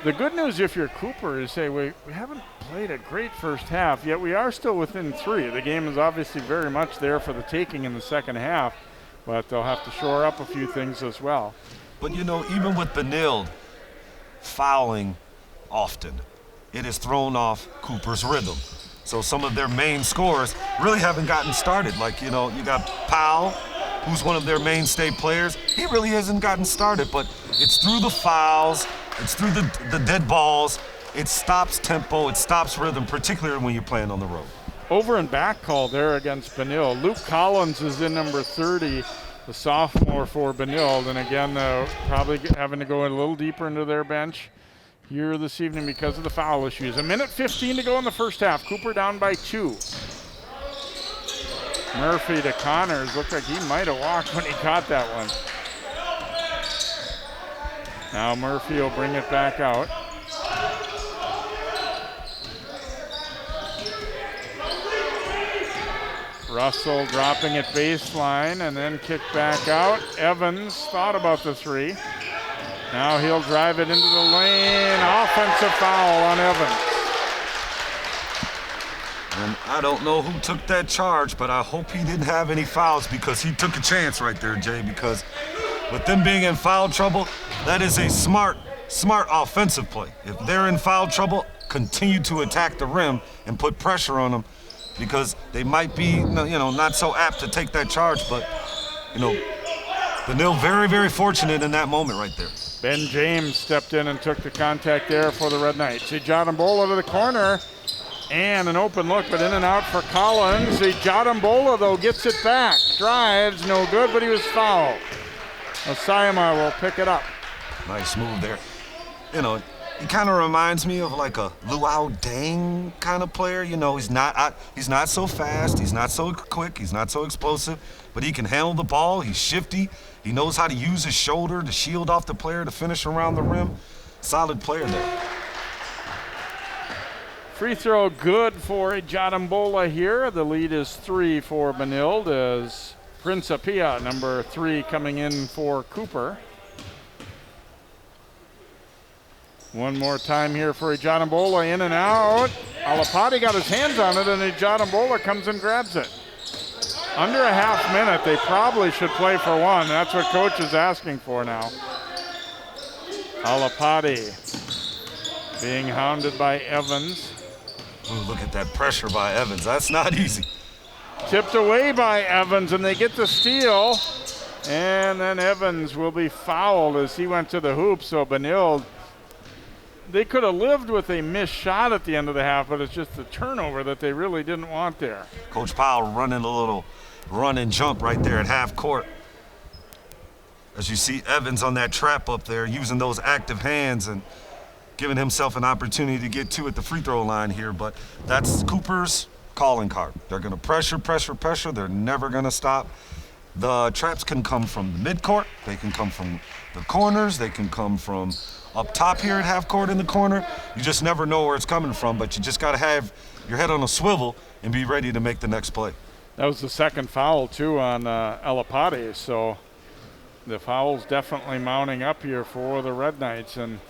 The good news if you're Cooper is, say, we haven't played a great first half, yet we are still within 3. The game is obviously very much there for the taking in the second half, but they'll have to shore up a few things as well. But, you know, even with Benilde fouling often, it has thrown off Cooper's rhythm. So some of their main scorers really haven't gotten started. Like, you know, you got Powell, who's one of their mainstay players. He really hasn't gotten started, but it's through the fouls, it's through the dead balls. It stops tempo, it stops rhythm, particularly when you're playing on the road. Over and back call there against Benilde. Luke Collins is in number 30, the sophomore for Benilde. And again, probably having to go a little deeper into their bench here this evening because of the foul issues. 1:15 to go in the first half. Cooper down by 2. Murphy to Connors. Looked like he might have walked when he caught that one. Now Murphy will bring it back out. Russell dropping it baseline and then kick back out. Evans thought about the 3. Now he'll drive it into the lane. Offensive foul on Evans. And I don't know who took that charge, but I hope he didn't have any fouls, because he took a chance right there, Jay, because with them being in foul trouble, that is a smart offensive play. If they're in foul trouble, continue to attack the rim and put pressure on them, because they might be, you know, not so apt to take that charge, but, you know, Benilde very, very fortunate in that moment right there. Ben James stepped in and took the contact there for the Red Knights. Jabola to the corner, And an open look, but in and out for Collins. Jadambola, though, gets it back. Drives, no good, but he was fouled. Osseo will pick it up. Nice move there. You know, he kind of reminds me of like a Luau Deng kind of player. You know, he's not so fast, he's not so quick, he's not so explosive, but he can handle the ball, he's shifty, he knows how to use his shoulder to shield off the player to finish around the rim. Solid player there. Free throw good for Jadambola here. The lead is 3 for Benilde as Principia, number 3, coming in for Cooper. One more time here for Jadambola, in and out. Alapati got his hands on it, and Jadambola comes and grabs it. Under a half minute, they probably should play for one. That's what coach is asking for now. Alapati being hounded by Evans. Ooh, look at that pressure by Evans. That's not easy. Tipped away by Evans, and they get the steal. And then Evans will be fouled as he went to the hoop, so Benilde, they could have lived with a missed shot at the end of the half, but it's just the turnover that they really didn't want there. Coach Powell running a little run and jump right there at half court. As you see Evans on that trap up there, using those active hands and giving himself an opportunity to get 2 at the free throw line here, but that's Cooper's calling card. They're gonna pressure. They're never gonna stop. The traps can come from the midcourt, they can come from the corners, they can come from up top here at half court in the corner. You just never know where it's coming from, but you just gotta have your head on a swivel and be ready to make the next play. That was the second foul too on Alapati, so the foul's definitely mounting up here for the Red Knights, and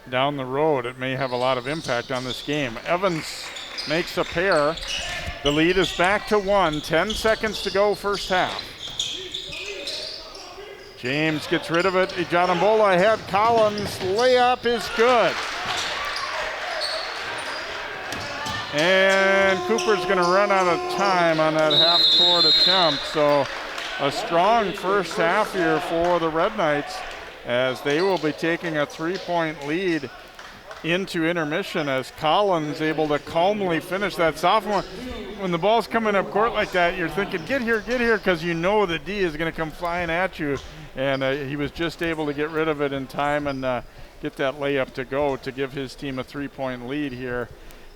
down the road it may have a lot of impact on this game. Evans makes a pair. The lead is back to 1, 10 seconds to go first half. James gets rid of it. Jadambola ahead. Collins layup is good. And Cooper's going to run out of time on that half-court attempt. So a strong first half here for the Red Knights as they will be taking a 3-point lead into intermission as Collins able to calmly finish that sophomore. When the ball's coming up court like that, you're thinking, get here, because you know the D is going to come flying at you. And he was just able to get rid of it in time and get that layup to go to give his team a 3-point lead here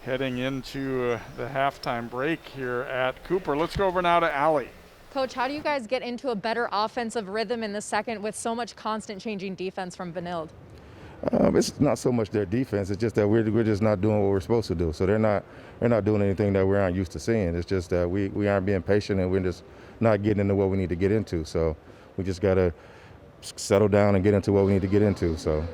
heading into the halftime break here at Cooper. Let's go over now to Allie. Coach, how do you guys get into a better offensive rhythm in the second with so much constant changing defense from Benilde? It's not so much their defense. It's just that we're just not doing what we're supposed to do. So they're not doing anything that we aren't used to seeing. It's just that we aren't being patient and we're just not getting into what we need to get into. So we just got to settle down and get into what we need to get into. So,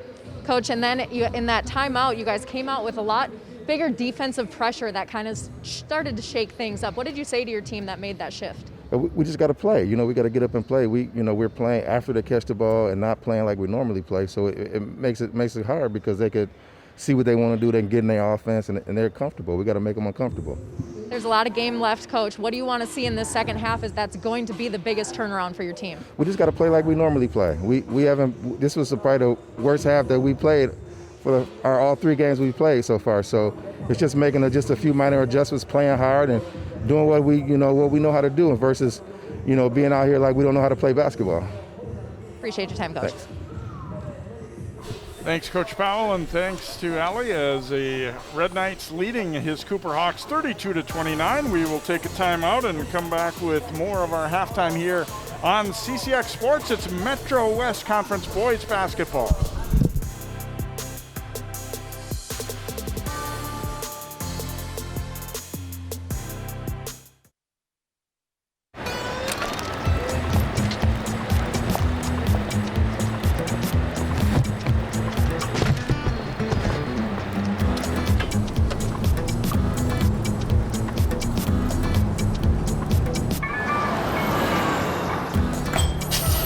Coach, and then in that timeout, you guys came out with a lot bigger defensive pressure that kind of started to shake things up. What did you say to your team that made that shift? We just got to play. We got to get up and play. We're playing after they catch the ball and not playing like we normally play. So it makes it hard because they could see what they want to do. They can get in their offense and they're comfortable. We got to make them uncomfortable. There's a lot of game left, Coach. What do you want to see in this second half is that's going to be the biggest turnaround for your team? We just got to play like we normally play. We haven't. This was probably the worst half that we played for all 3 games we played so far. So it's just making just a few minor adjustments, playing hard and doing what we know how to do versus being out here like we don't know how to play basketball. Appreciate your time, Coach. Thanks. Thanks, Coach Powell, and thanks to Allie as the Red Knights leading his Cooper Hawks 32-29. We will take a timeout and come back with more of our halftime here on CCX Sports. It's Metro West Conference Boys Basketball.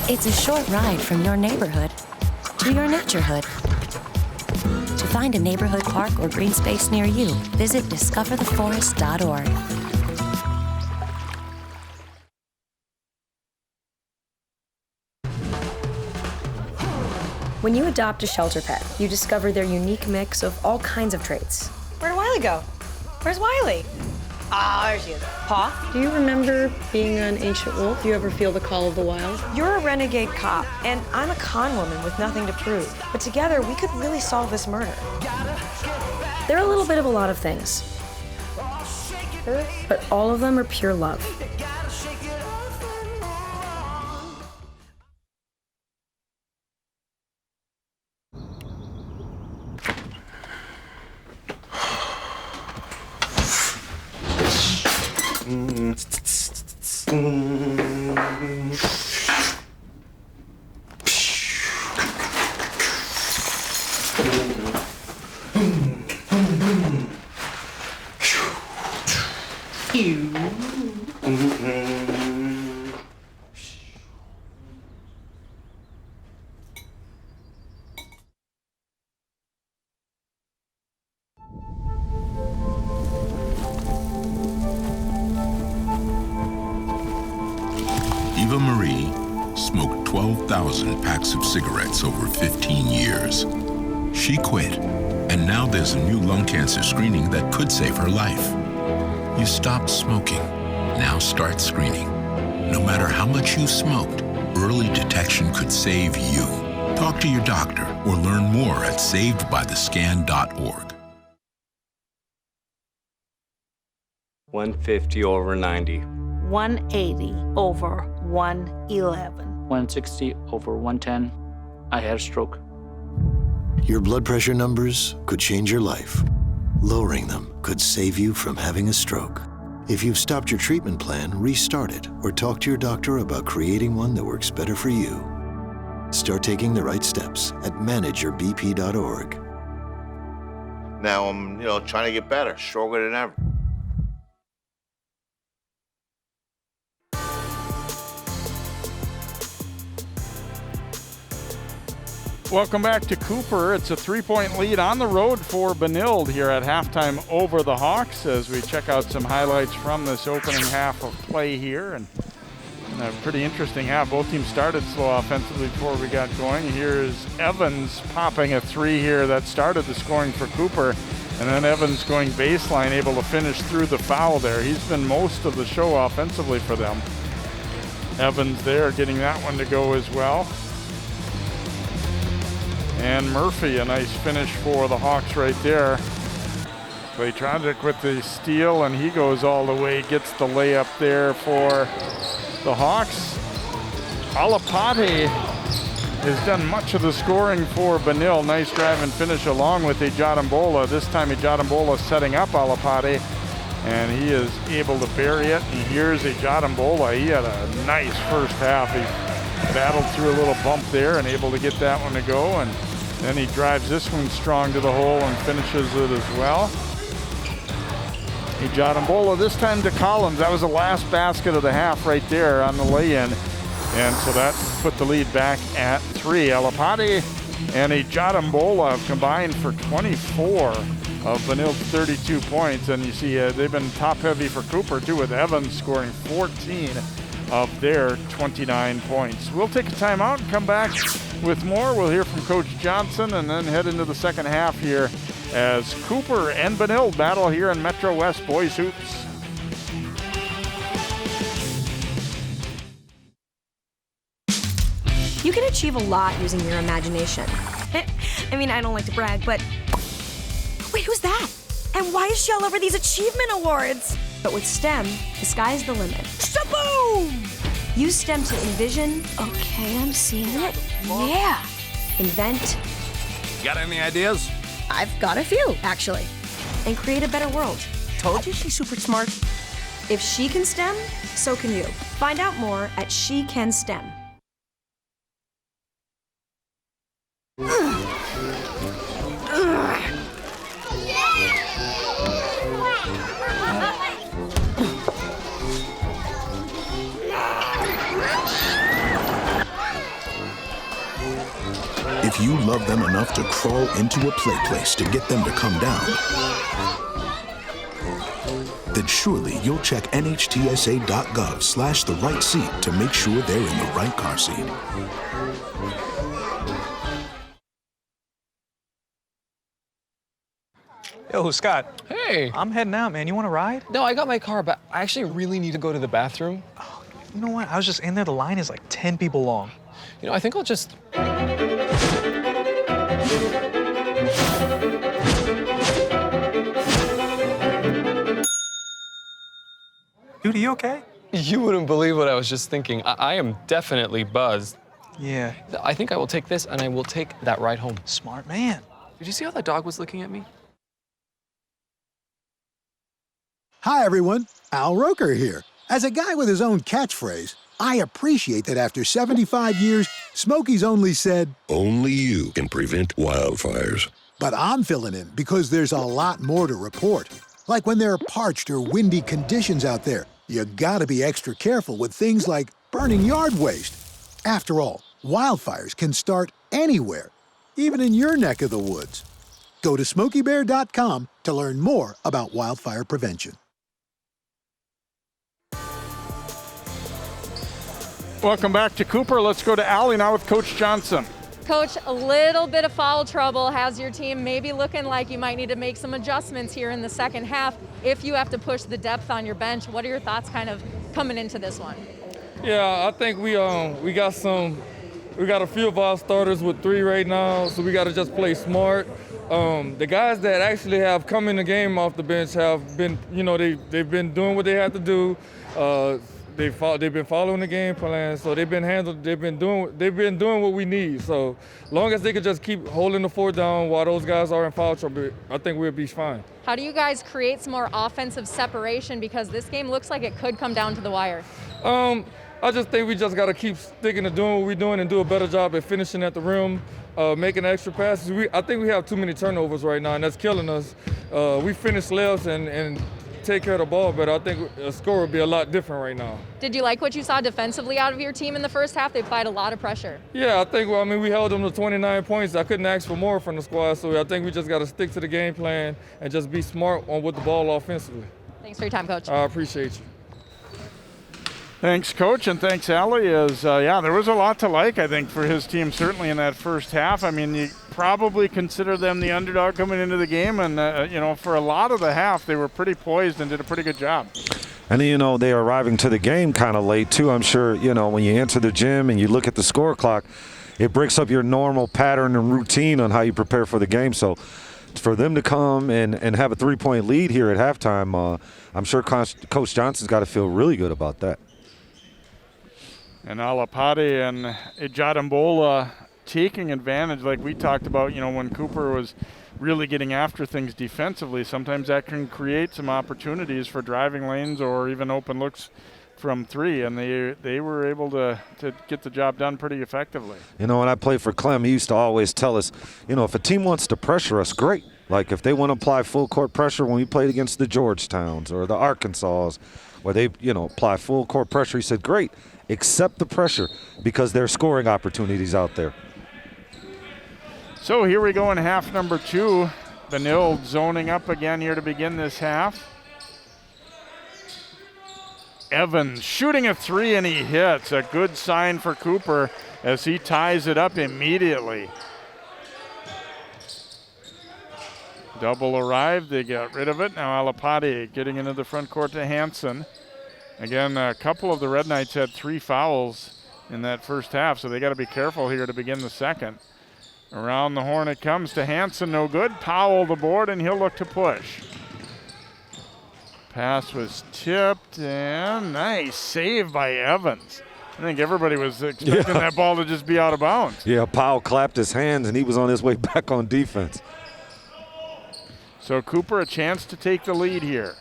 It's a short ride from your neighborhood to your naturehood. To find a neighborhood park or green space near you, visit discovertheforest.org. When you adopt a shelter pet, you discover their unique mix of all kinds of traits. Where'd Wiley go? Where's Wiley? Ah, there she is. Pa? Do you remember being an ancient wolf? Do you ever feel the call of the wild? You're a renegade cop, and I'm a con woman with nothing to prove. But together, we could really solve this murder. They're a little bit of a lot of things. But all of them are pure love. Eva Marie smoked 12,000 packs of cigarettes over 15 years. She quit, and now there's a new lung cancer screening that could save her life. You stopped smoking. Now start screening. No matter how much you smoked, early detection could save you. Talk to your doctor or learn more at savedbythescan.org. 150 over 90. 180 over 111. 160 over 110. I had a stroke. Your blood pressure numbers could change your life. Lowering them could save you from having a stroke. If you've stopped your treatment plan, restart it or talk to your doctor about creating one that works better for you. Start taking the right steps at manageyourbp.org. Now I'm, trying to get better, stronger than ever. Welcome back to Cooper. It's a 3-point lead on the road for Benilde here at halftime over the Hawks as we check out some highlights from this opening half of play here. And a pretty interesting half. Both teams started slow offensively before we got going. Here's Evans popping a three here that started the scoring for Cooper. And then Evans going baseline, able to finish through the foul there. He's been most of the show offensively for them. Evans there getting that one to go as well. And Murphy, a nice finish for the Hawks right there. Playtronic with the steal, and he goes all the way, gets the layup there for the Hawks. Alapati has done much of the scoring for Benilde. Nice drive and finish along with Ejadambola. This time Ejadambola setting up Alapati, and he is able to bury it. And here's Ejadambola. He had a nice first half. He battled through a little bump there and able to get that one to go. And then he drives this one strong to the hole and finishes it as well. Ejadambola this time to Collins. That was the last basket of the half right there on the lay-in. And so that put the lead back at 3. Alapati and Ejadambola combined for 24 of Benilde's 32 points. And you see they've been top-heavy for Cooper, too, with Evans scoring 14 of their 29 points. We'll take a timeout and come back with more. We'll hear from Coach Johnson and then head into the second half here as Cooper and Benilde battle here in Metro West Boys Hoops. You can achieve a lot using your imagination. I mean, I don't like to brag, but... Wait, who's that? And why is she all over these achievement awards? But with STEM, the sky's the limit. Shaboom! Use STEM to envision. Okay, I'm seeing it. Yeah. Invent. Got any ideas? I've got a few, actually. And create a better world. Told you she's super smart. If she can STEM, so can you. Find out more at She Can STEM. If you love them enough to crawl into a play place to get them to come down, then surely you'll check nhtsa.gov/the right seat to make sure they're in the right car seat. Yo, Scott. Hey. I'm heading out, man. You want to ride? No, I got my car, but I actually really need to go to the bathroom. Oh, you know what? I was just in there. The line is like 10 people long. You know, I think I'll just... Dude, are you okay? You wouldn't believe what I was just thinking. I am definitely buzzed. Yeah. I think I will take this, and I will take that ride home. Smart man. Did you see how that dog was looking at me? Hi, everyone. Al Roker here. As a guy with his own catchphrase, I appreciate that after 75 years, Smokey's only said, "Only you can prevent wildfires." But I'm filling in because there's a lot more to report. Like when there are parched or windy conditions out there, you gotta be extra careful with things like burning yard waste. After all, wildfires can start anywhere, even in your neck of the woods. Go to SmokeyBear.com to learn more about wildfire prevention. Welcome back to Cooper. Let's go to Allie now with Coach Johnson. Coach, a little bit of foul trouble has your team maybe looking like you might need to make some adjustments here in the second half if you have to push the depth on your bench. What are your thoughts kind of coming into this one? Yeah, I think we got a few of our starters with 3 right now, so we got to just play smart. The guys that actually have come in the game off the bench have been, they've been doing what they have to do. They've been following the game plan, so they've been doing what we need. So long as they could just keep holding the fort down while those guys are in foul trouble, I think we'll be fine. How do you guys create some more offensive separation, because this game looks like it could come down to the wire? I just think we just got to keep sticking to doing what we're doing and do a better job at finishing at the rim, making extra passes. I think we have too many turnovers right now, and that's killing us. We finish left and take care of the ball, but I think the score would be a lot different right now. Did you like what you saw defensively out of your team in the first half? They applied a lot of pressure. Yeah, I think, we held them to 29 points. I couldn't ask for more from the squad, so I think we just got to stick to the game plan and just be smart with the ball offensively. Thanks for your time, Coach. I appreciate you. Thanks, Coach, and thanks, Allie. There was a lot to like, I think, for his team, certainly in that first half. I mean, you probably consider them the underdog coming into the game, and, for a lot of the half, they were pretty poised and did a pretty good job. And, they're arriving to the game kind of late, too. I'm sure, when you enter the gym and you look at the score clock, it breaks up your normal pattern and routine on how you prepare for the game. So for them to come and have a 3-point lead here at halftime, I'm sure Coach Johnson's got to feel really good about that. And Alapati and Ejadambola taking advantage, like we talked about, when Cooper was really getting after things defensively. Sometimes that can create some opportunities for driving lanes or even open looks from 3, and they were able to get the job done pretty effectively. When I played for Clem, he used to always tell us, if a team wants to pressure us, great. Like if they want to apply full court pressure when we played against the Georgetowns or the Arkansas, where they, apply full court pressure, he said, great. Accept the pressure because there are scoring opportunities out there. So here we go in half number 2. Benilde zoning up again here to begin this half. Evans shooting a 3 and he hits. A good sign for Cooper as he ties it up immediately. Double arrived, they got rid of it. Now Alapati getting into the front court to Hansen. Again, a couple of the Red Knights had 3 fouls in that first half, so they got to be careful here to begin the second. Around the horn it comes to Hansen, no good. Powell the board, and he'll look to push. Pass was tipped, and nice save by Evans. I think everybody was expecting that ball to just be out of bounds. Yeah, Powell clapped his hands, and he was on his way back on defense. So Cooper a chance to take the lead here.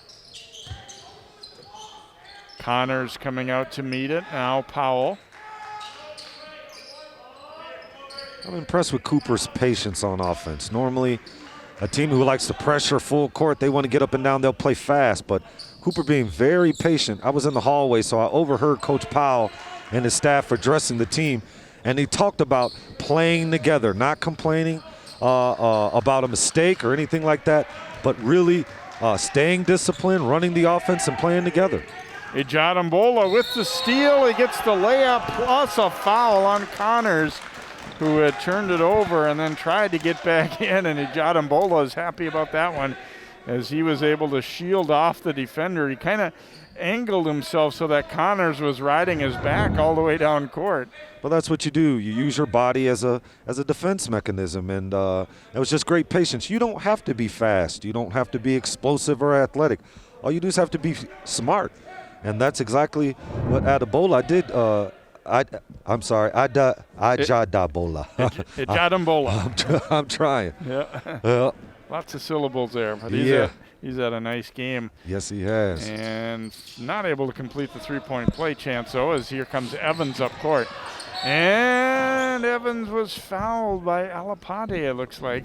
Connors coming out to meet it. Now Powell. I'm impressed with Cooper's patience on offense. Normally, a team who likes to pressure full court, they want to get up and down, they'll play fast. But Cooper being very patient. I was in the hallway, so I overheard Coach Powell and his staff addressing the team. And he talked about playing together, not complaining about a mistake or anything like that, but really staying disciplined, running the offense, and playing together. Ejadambola with the steal. He gets the layup plus a foul on Connors, who had turned it over and then tried to get back in, and Ejadambola is happy about that one. as he was able to shield off the defender. He kind of angled himself so that Connors was riding his back all the way down court. Well, that's what you do. You use your body as a defense mechanism, and it was just great patience. You don't have to be fast. You don't have to be explosive or athletic. All you do is have to be smart, and that's exactly what Adebola did. Ajadabola. Ajadabola. I'm trying. Yeah. Lots of syllables there, but he's had a nice game. Yes, he has. And not able to complete the three-point play chance, though, as here comes Evans up court. And Evans was fouled by Alapate, it looks like.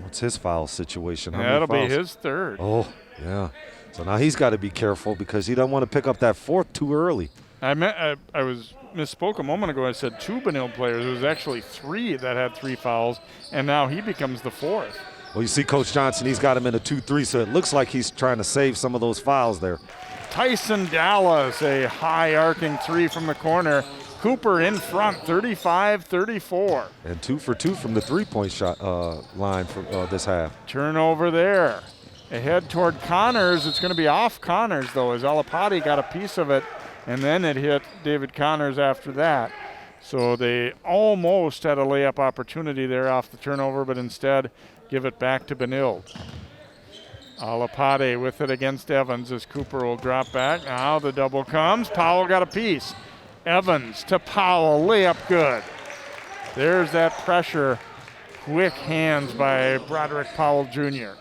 What's his foul situation? That'll be his third. Oh, yeah. So now he's got to be careful because he doesn't want to pick up that fourth too early. I misspoke a moment ago. I said 2 Benilde players. It was actually 3 that had 3 fouls, and now he becomes the 4th. Well, you see Coach Johnson, he's got him in a 2-3, so it looks like he's trying to save some of those fouls there. Tyson Dallas, a high arcing 3 from the corner. Cooper in front, 35-34. And 2 for 2 from the three-point shot line for this half. Turnover there. Ahead toward Connors. It's going to be off Connors, though, as Alapati got a piece of it, and then it hit David Connors after that. So they almost had a layup opportunity there off the turnover, but instead give it back to Benilde. Alapati with it against Evans as Cooper will drop back. Now the double comes. Powell got a piece. Evans to Powell, layup good. There's that pressure. Quick hands by Broderick Powell Jr.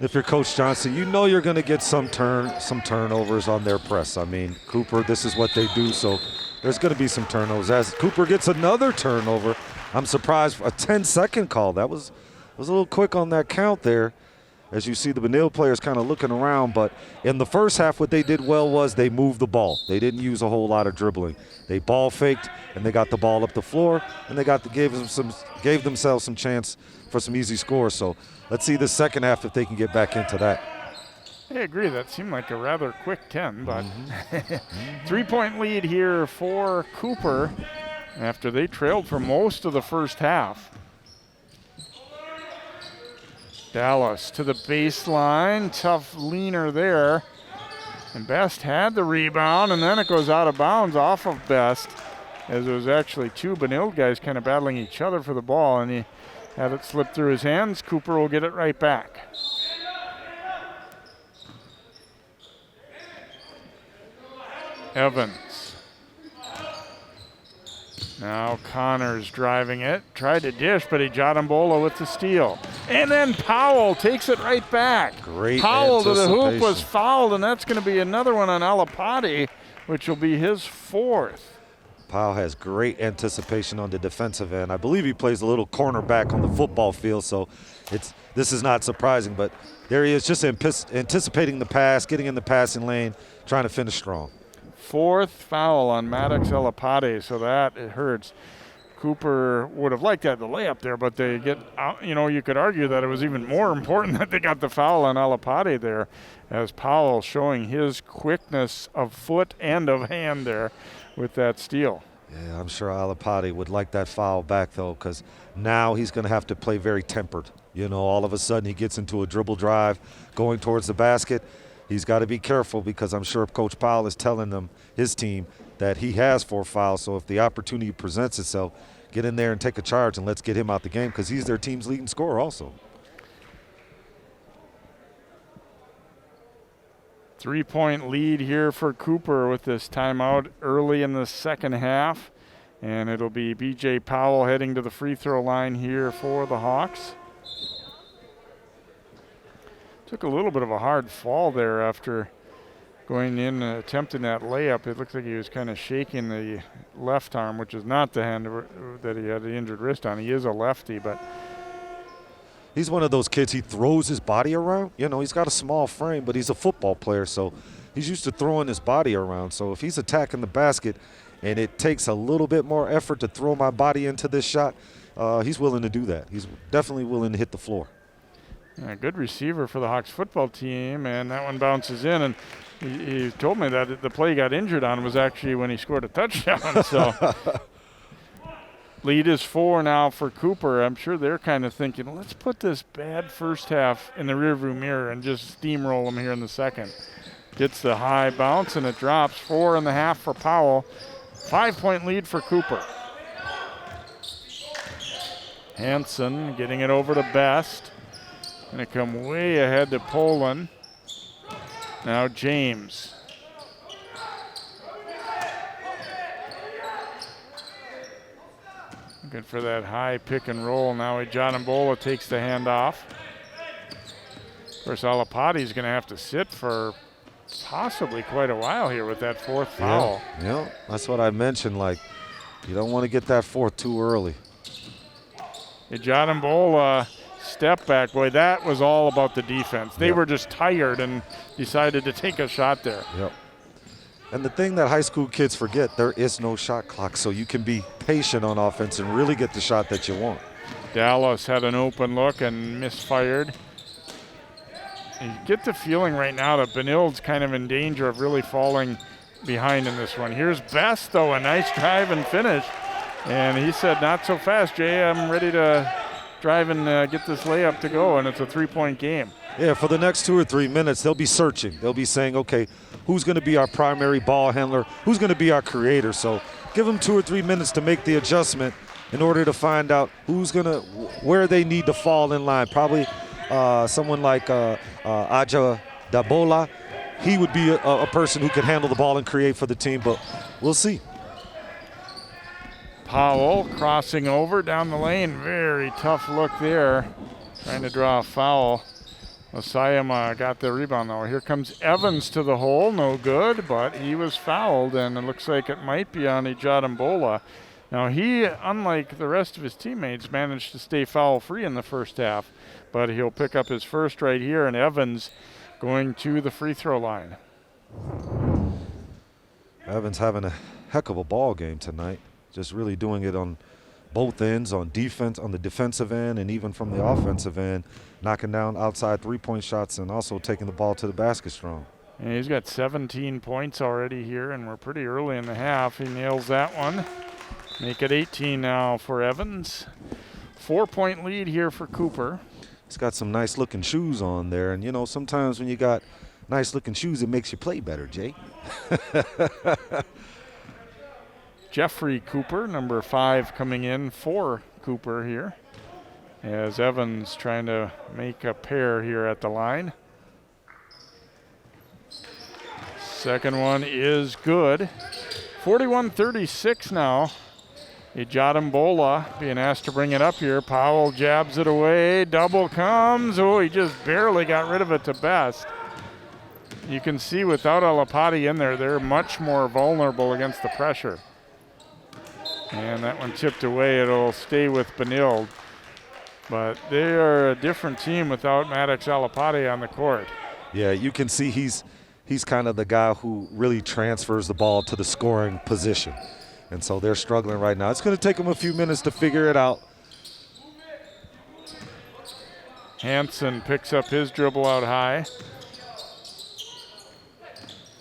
If you're Coach Johnson, you know you're going to get some turnovers on their press. I mean, Cooper, this is what they do, so there's going to be some turnovers. As Cooper gets another turnover, I'm surprised, a 10-second call. That was a little quick on that count there. As you see the Benilde players kind of looking around, but in the first half what they did well was they moved the ball. They didn't use a whole lot of dribbling. They ball faked and they got the ball up the floor and they gave themselves some chance for some easy scores. So let's see the second half if they can get back into that. I agree. That seemed like a rather quick 10, but 3-point lead here for Cooper after they trailed for most of the first half. Dallas to the baseline, tough leaner there. And Best had the rebound, and then it goes out of bounds off of Best, as it was actually 2 Benilde guys kind of battling each other for the ball, and he had it slip through his hands. Cooper will get it right back. Evans. Now Connors driving it. Tried to dish, but he Jadambola with the steal. And then Powell takes it right back. Great Powell to the hoop was fouled, and that's going to be another one on Alapati, which will be his 4th. Powell has great anticipation on the defensive end. I believe he plays a little cornerback on the football field, so this is not surprising. But there he is, just anticipating the pass, getting in the passing lane, trying to finish strong. 4th foul on Maddox Alapati, so that it hurts. Cooper would have liked to have the layup there, but they get out. You know, you could argue that it was even more important that they got the foul on Alapati there, as Powell showing his quickness of foot and of hand there with that steal. Yeah, I'm sure Alapati would like that foul back, though, because now he's going to have to play very tempered. You know, all of a sudden he gets into a dribble drive going towards the basket. He's got to be careful because I'm sure Coach Powell is telling them, his team, that he has 4 fouls. So if the opportunity presents itself, get in there and take a charge and let's get him out the game because he's their team's leading scorer also. 3-point lead here for Cooper with this timeout early in the second half. And it'll be B.J. Powell heading to the free throw line here for the Hawks. Took a little bit of a hard fall there after going in and attempting that layup. It looks like he was kind of shaking the left arm, which is not the hand that he had the injured wrist on. He is a lefty, but he's one of those kids, he throws his body around. You know, he's got a small frame, but he's a football player, so he's used to throwing his body around. So if he's attacking the basket and it takes a little bit more effort to throw my body into this shot, he's willing to do that. He's definitely willing to hit the floor. A good receiver for the Hawks football team, and that one bounces in. And he told me that the play he got injured on was actually when he scored a touchdown. So Lead is 4 now for Cooper. I'm sure they're kind of thinking, let's put this bad first half in the rearview mirror and just steamroll them here in the second. Gets the high bounce and it drops. 4.5 for Powell. 5-point lead for Cooper. Hansen getting it over to Best. Gonna come way ahead to Poland. Now James. Looking for that high pick and roll. Now Ijadambola takes the handoff. Of course, Alapati's going to have to sit for possibly quite a while here with that 4th foul. Yeah, that's what I mentioned. Like, you don't want to get that 4th too early. Ijadambola step back. Boy, that was all about the defense. They were just tired and decided to take a shot there. Yep. And the thing that high school kids forget, there is no shot clock, so you can be patient on offense and really get the shot that you want. Dallas had an open look and misfired. You get the feeling right now that Benilde's kind of in danger of really falling behind in this one. Here's Best, though, a nice drive and finish. And he said, not so fast, Jay. I'm ready to drive and get this layup to go, and it's a 3-point game. Yeah, for the next 2 or 3 minutes, they'll be searching. They'll be saying, okay, who's going to be our primary ball handler? Who's going to be our creator? So give them 2 or 3 minutes to make the adjustment in order to find out where they need to fall in line. Probably someone like Ijadambola. He would be a person who could handle the ball and create for the team, but we'll see. Powell crossing over down the lane. Very tough look there. Trying to draw a foul. Osseo got the rebound, though. Here comes Evans to the hole. No good, but he was fouled, and it looks like it might be on Ijadambola. Now, he, unlike the rest of his teammates, managed to stay foul-free in the first half, but he'll pick up his first right here, and Evans going to the free throw line. Evans having a heck of a ball game tonight. Just really doing it on both ends, on defense, on the defensive end, and even from the offensive end, knocking down outside 3-point shots and also taking the ball to the basket strong. And he's got 17 points already here, and we're pretty early in the half. He nails that one. Make it 18 now for Evans. 4-point lead here for Cooper. He's got some nice looking shoes on there, and you know, sometimes when you got nice looking shoes, it makes you play better, Jay. Jeffrey Cooper, number 5, coming in for Cooper here, as Evans trying to make a pair here at the line. Second one is good. 41-36 now. Ijadambola being asked to bring it up here. Powell jabs it away. Double comes. Oh, he just barely got rid of it to Best. You can see without Alapati in there, they're much more vulnerable against the pressure. And that one tipped away. It'll stay with Benilde. But they are a different team without Maddox Alapati on the court. Yeah, you can see he's kind of the guy who really transfers the ball to the scoring position. And so they're struggling right now. It's going to take them a few minutes to figure it out. Hansen picks up his dribble out high.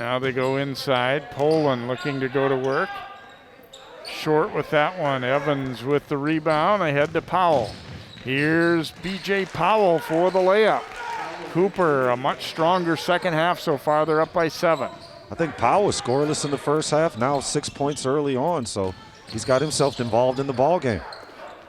Now they go inside. Poland looking to go to work. Short with that one. Evans with the rebound. Ahead to Powell. Here's B.J. Powell for the layup. Cooper, a much stronger second half so far. They're up by 7. I think Powell was scoreless in the first half. Now 6 points early on, so he's got himself involved in the ball game.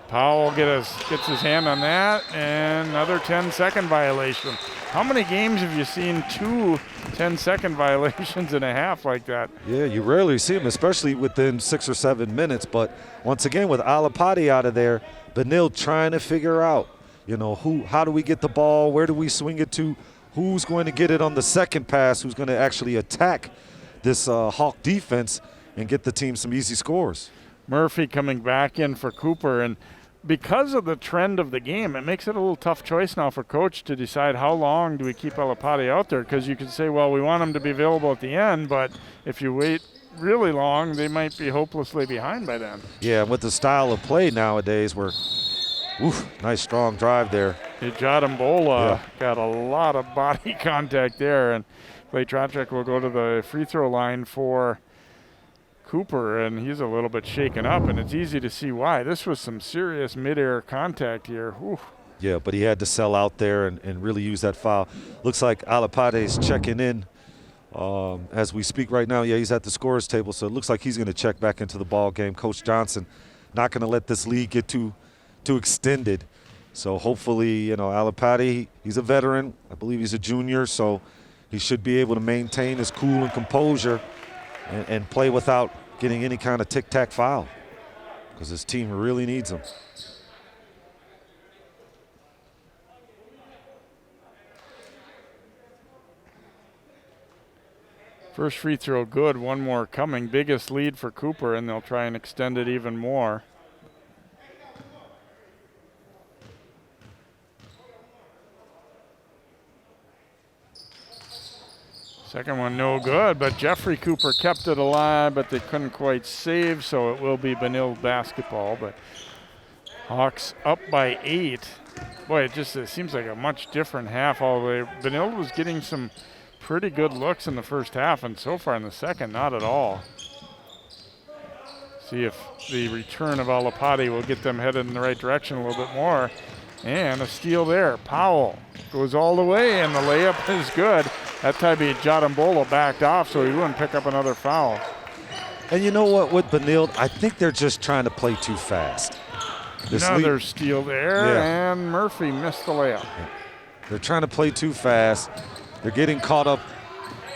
Powell gets his hand on that, and another 10-second violation. How many games have you seen 2 10-second violations in a half like that? Yeah, you rarely see them, especially within 6 or 7 minutes. But once again, with Alapati out of there, Benilde trying to figure out, you know, how do we get the ball? Where do we swing it to? Who's going to get it on the second pass? Who's going to actually attack this Hawk defense and get the team some easy scores? Murphy coming back in for Cooper, and because of the trend of the game, it makes it a little tough choice now for coach to decide how long do we keep Alapati out there, because you could say, well, we want him to be available at the end, but if you wait really long, they might be hopelessly behind by then. Yeah, with the style of play nowadays, we're nice strong drive there. Ijadambola got a lot of body contact there, and Clay Trachek will go to the free throw line for Cooper, and he's a little bit shaken up, and it's easy to see why. This was some serious midair contact here. Whew. Yeah, but he had to sell out there and really use that foul. Looks like Alapade's checking in as we speak right now. Yeah, he's at the scorer's table, so it looks like he's going to check back into the ball game. Coach Johnson not going to let this lead get too extended. So hopefully, Alapade, he's a veteran. I believe he's a junior, so he should be able to maintain his cool and composure and play without getting any kind of tic-tac foul because his team really needs him. First free throw good, one more coming. Biggest lead for Cooper, and they'll try and extend it even more. Second one no good, but Jeffrey Cooper kept it alive, but they couldn't quite save, so it will be Benilde basketball. But Hawks up by 8. Boy, it seems like a much different half all the way. Benilde was getting some pretty good looks in the first half, and so far in the second, not at all. See if the return of Alapade will get them headed in the right direction a little bit more. And a steal there. Powell goes all the way, and the layup is good. That time Jadambola backed off, so he wouldn't pick up another foul. And you know what, with Benilde, I think they're just trying to play too fast. Another steal there, and Murphy missed the layup. They're trying to play too fast. They're getting caught up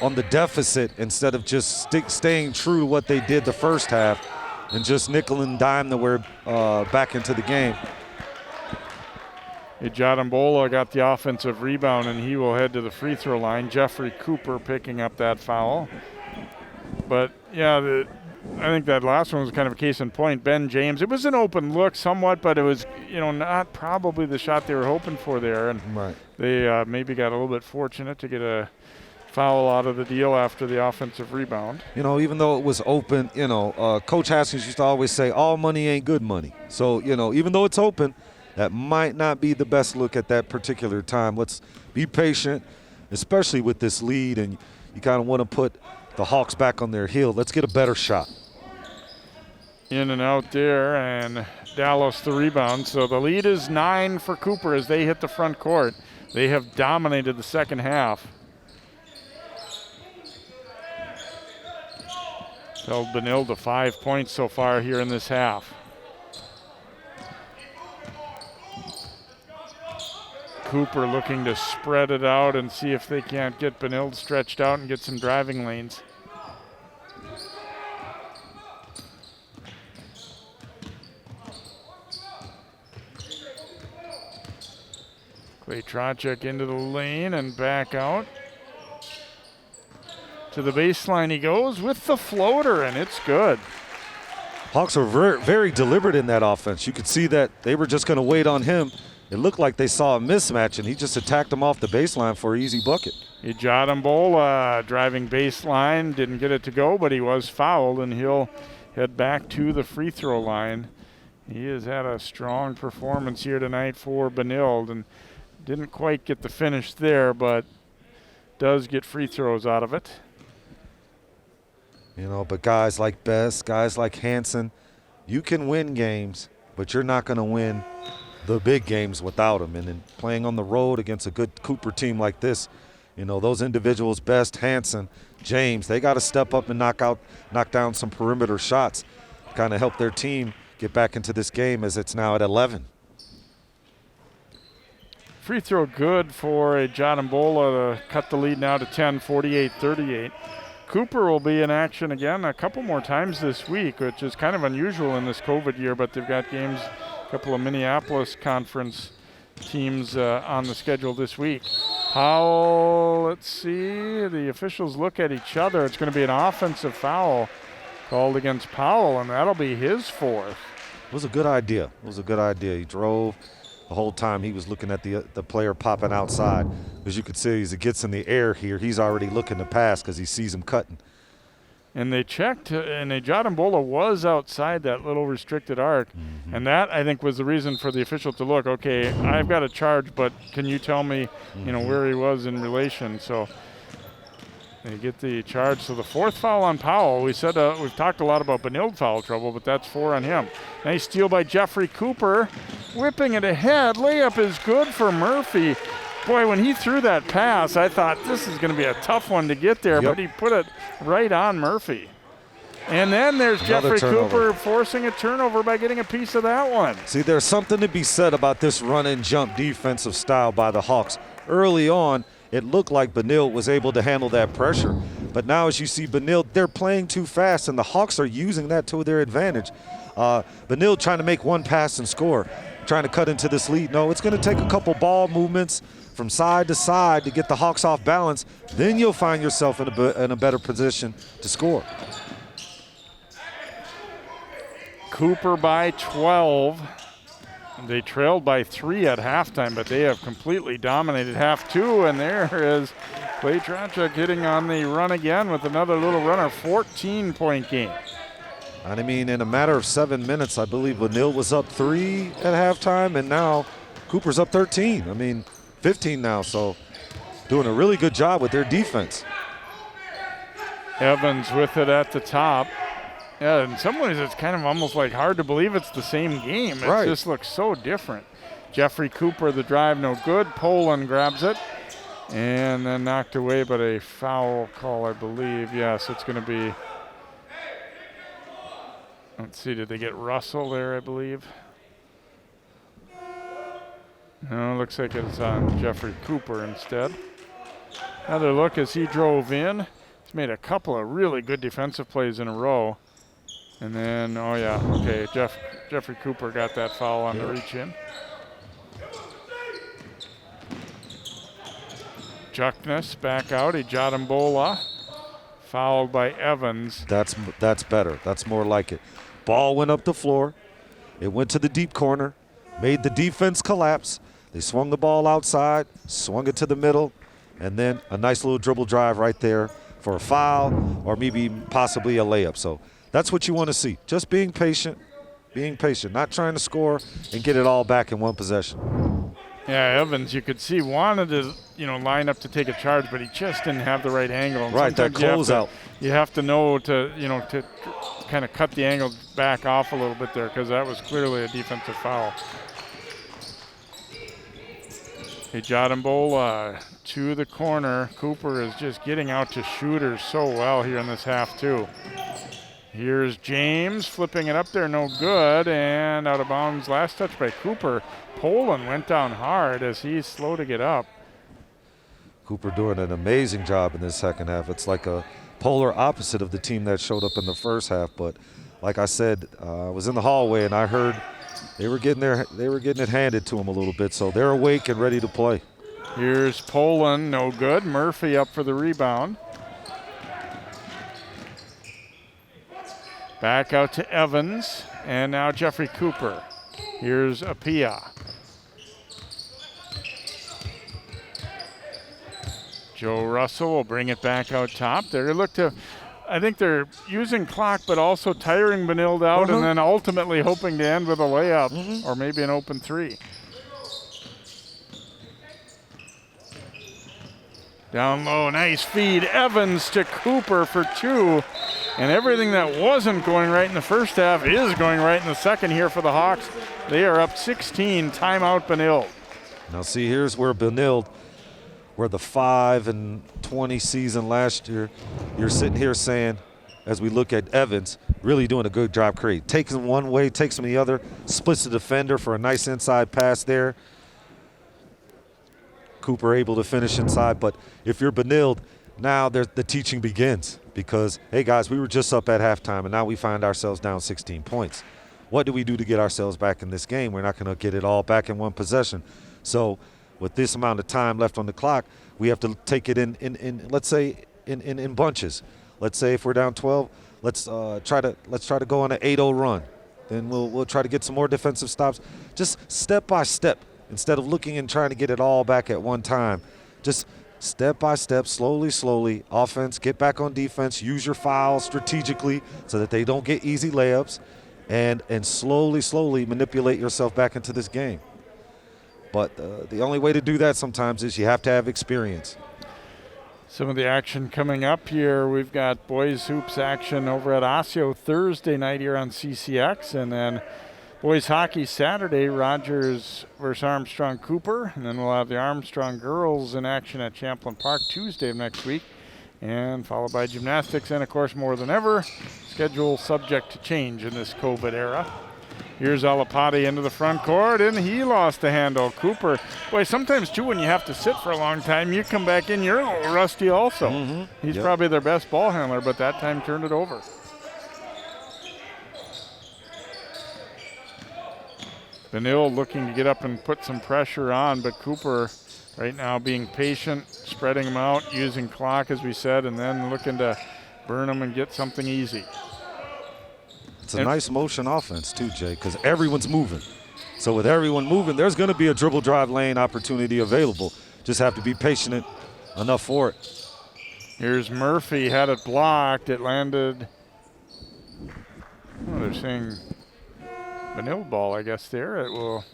on the deficit instead of just staying true to what they did the first half and just nickel and dime their way back into the game. Jadambola got the offensive rebound, and he will head to the free throw line. Jeffrey Cooper picking up that foul. But, yeah, I think that last one was kind of a case in point. Ben James, it was an open look somewhat, but it was, not probably the shot they were hoping for there. And they maybe got a little bit fortunate to get a foul out of the deal after the offensive rebound. Even though it was open, Coach Haskins used to always say, all money ain't good money. So, even though it's open, that might not be the best look at that particular time. Let's be patient, especially with this lead, and you kind of want to put the Hawks back on their heel. Let's get a better shot. In and out there, and Dallas the rebound. So the lead is 9 for Cooper as they hit the front court. They have dominated the second half. Held Benilde to 5 points so far here in this half. Cooper looking to spread it out and see if they can't get Benilde stretched out and get some driving lanes. Clay Trachek into the lane and back out. To the baseline he goes with the floater, and it's good. Hawks were very, very deliberate in that offense. You could see that they were just going to wait on him. It looked like they saw a mismatch, and he just attacked him off the baseline for an easy bucket. Jadambola driving baseline, didn't get it to go, but he was fouled, and he'll head back to the free throw line. He has had a strong performance here tonight for Benilde, and didn't quite get the finish there, but does get free throws out of it. But guys like Best, guys like Hansen, you can win games, but you're not going to win the big games without them. And then playing on the road against a good Cooper team like this, those individuals, Best, Hansen, James, they got to step up and knock down some perimeter shots, kind of help their team get back into this game as it's now at 11. Free throw good for Jadambola to cut the lead now to 10, 48-38. Cooper will be in action again a couple more times this week, which is kind of unusual in this COVID year, but they've got games, a couple of Minneapolis conference teams on the schedule this week. Powell, let's see, the officials look at each other. It's going to be an offensive foul called against Powell, and that'll be his 4th. It was a good idea. He drove the whole time. He was looking at the player popping outside. As you can see, as it gets in the air here, he's already looking to pass because he sees him cutting. And they checked, and Jadambola was outside that little restricted arc. And that, I think, was the reason for the official to look, okay, I've got a charge, but can you tell me, where he was in relation? So They get the charge. So the 4th foul on Powell. We said we've talked a lot about Benilde foul trouble, but that's 4 on him. Nice steal by Jeffrey Cooper. Whipping it ahead. Layup is good for Murphy. Boy, when he threw that pass, I thought this is going to be a tough one to get there, but he put it right on Murphy. And then there's Jeffrey Cooper forcing a turnover by getting a piece of that one. See, there's something to be said about this run and jump defensive style by the Hawks. Early on, it looked like Benilde was able to handle that pressure. But now as you see Benilde, they're playing too fast, and the Hawks are using that to their advantage. Benilde trying to make one pass and score, trying to cut into this lead. No, it's going to take a couple ball movements from side to side to get the Hawks off balance. Then you'll find yourself in a better position to score. Cooper by 12. They trailed by 3 at halftime, but they have completely dominated half 2, and there is Clay Trachuk hitting on the run again with another little runner, 14-point game. And I mean, in a matter of 7 minutes, I believe Benilde was up 3 at halftime, and now Cooper's up 13. I mean, 15 now, so doing a really good job with their defense. Evans with it at the top. Yeah, in some ways it's kind of almost like hard to believe it's the same game. It just looks so different. Jeffrey Cooper, the drive, no good. Poland grabs it and then knocked away, but a foul call, I believe. Yes, it's going to be, let's see, did they get Russell there, I believe? No, looks like it's on Jeffrey Cooper instead. Another look as he drove in. He's made a couple of really good defensive plays in a row. And then, oh yeah, okay, Jeffrey Cooper got that foul on the reach in. Juckness back out, Ijadimbola, fouled by Evans. That's better, that's more like it. Ball went up the floor, it went to the deep corner, made the defense collapse. They swung the ball outside, swung it to the middle, and then a nice little dribble drive right there for a foul or maybe possibly a layup. So that's what you want to see. Just being patient, not trying to score and get it all back in one possession. Yeah, Evans, you could see wanted to, line up to take a charge, but he just didn't have the right angle. And right, that closeout. You have to know to kind of cut the angle back off a little bit there, because that was clearly a defensive foul. Ijadimbola to the corner. Cooper is just getting out to shooters so well here in this half too. Here's James flipping it up there, no good, and out of bounds. Last touch by Cooper. Poland went down hard as he's slow to get up. Cooper doing an amazing job in this second half. It's like a polar opposite of the team that showed up in the first half. But like I said, I was in the hallway and I heard they were getting it handed to them a little bit. So they're awake and ready to play. Here's Poland, no good. Murphy up for the rebound. Back out to Evans, and now Jeffrey Cooper. Here's Apia. Joe Russell will bring it back out top. I think they're using clock, but also tiring Benilde out, and then ultimately hoping to end with a layup or maybe an open three. Down low, nice feed. Evans to Cooper for 2. And everything that wasn't going right in the first half is going right in the second here for the Hawks. They are up 16, timeout Benilde. Now see, here's where Benilde, where the 5-20 season last year, you're sitting here saying, as we look at Evans, really doing a good job creating. Takes him one way, takes him the other, splits the defender for a nice inside pass there. Cooper able to finish inside, but if you're Benilde, now the teaching begins because, hey guys, we were just up at halftime and now we find ourselves down 16 points. What do we do to get ourselves back in this game? We're not going to get it all back in one possession. So with this amount of time left on the clock, we have to take it in let's say in bunches. Let's say if we're down 12, let's try to go on an 8-0 run. Then we'll try to get some more defensive stops, just step by step. Instead of looking and trying to get it all back at one time, just step by step, slowly, offense, get back on defense, use your fouls strategically so that they don't get easy layups, and slowly manipulate yourself back into this game. But the only way to do that sometimes is you have to have experience. Some of the action coming up here. We've got boys hoops action over at Osseo Thursday night here on CCX, and then boys hockey Saturday, Rogers versus Armstrong Cooper, and then we'll have the Armstrong girls in action at Champlain Park Tuesday of next week, and followed by gymnastics, and of course more than ever, schedule subject to change in this COVID era. Here's Alapati into the front court, and he lost the handle. Cooper, boy, sometimes too when you have to sit for a long time, you come back in, you're a little rusty also. He's probably their best ball handler, but that time turned it over. Benilde looking to get up and put some pressure on, but Cooper right now being patient, spreading them out, using clock as we said, and then looking to burn them and get something easy. It's a nice motion offense too, Jay, because everyone's moving. So with everyone moving, there's going to be a dribble drive lane opportunity available. Just have to be patient enough for it. Here's Murphy, had it blocked. It landed, they're saying Benilde ball, I guess there. It will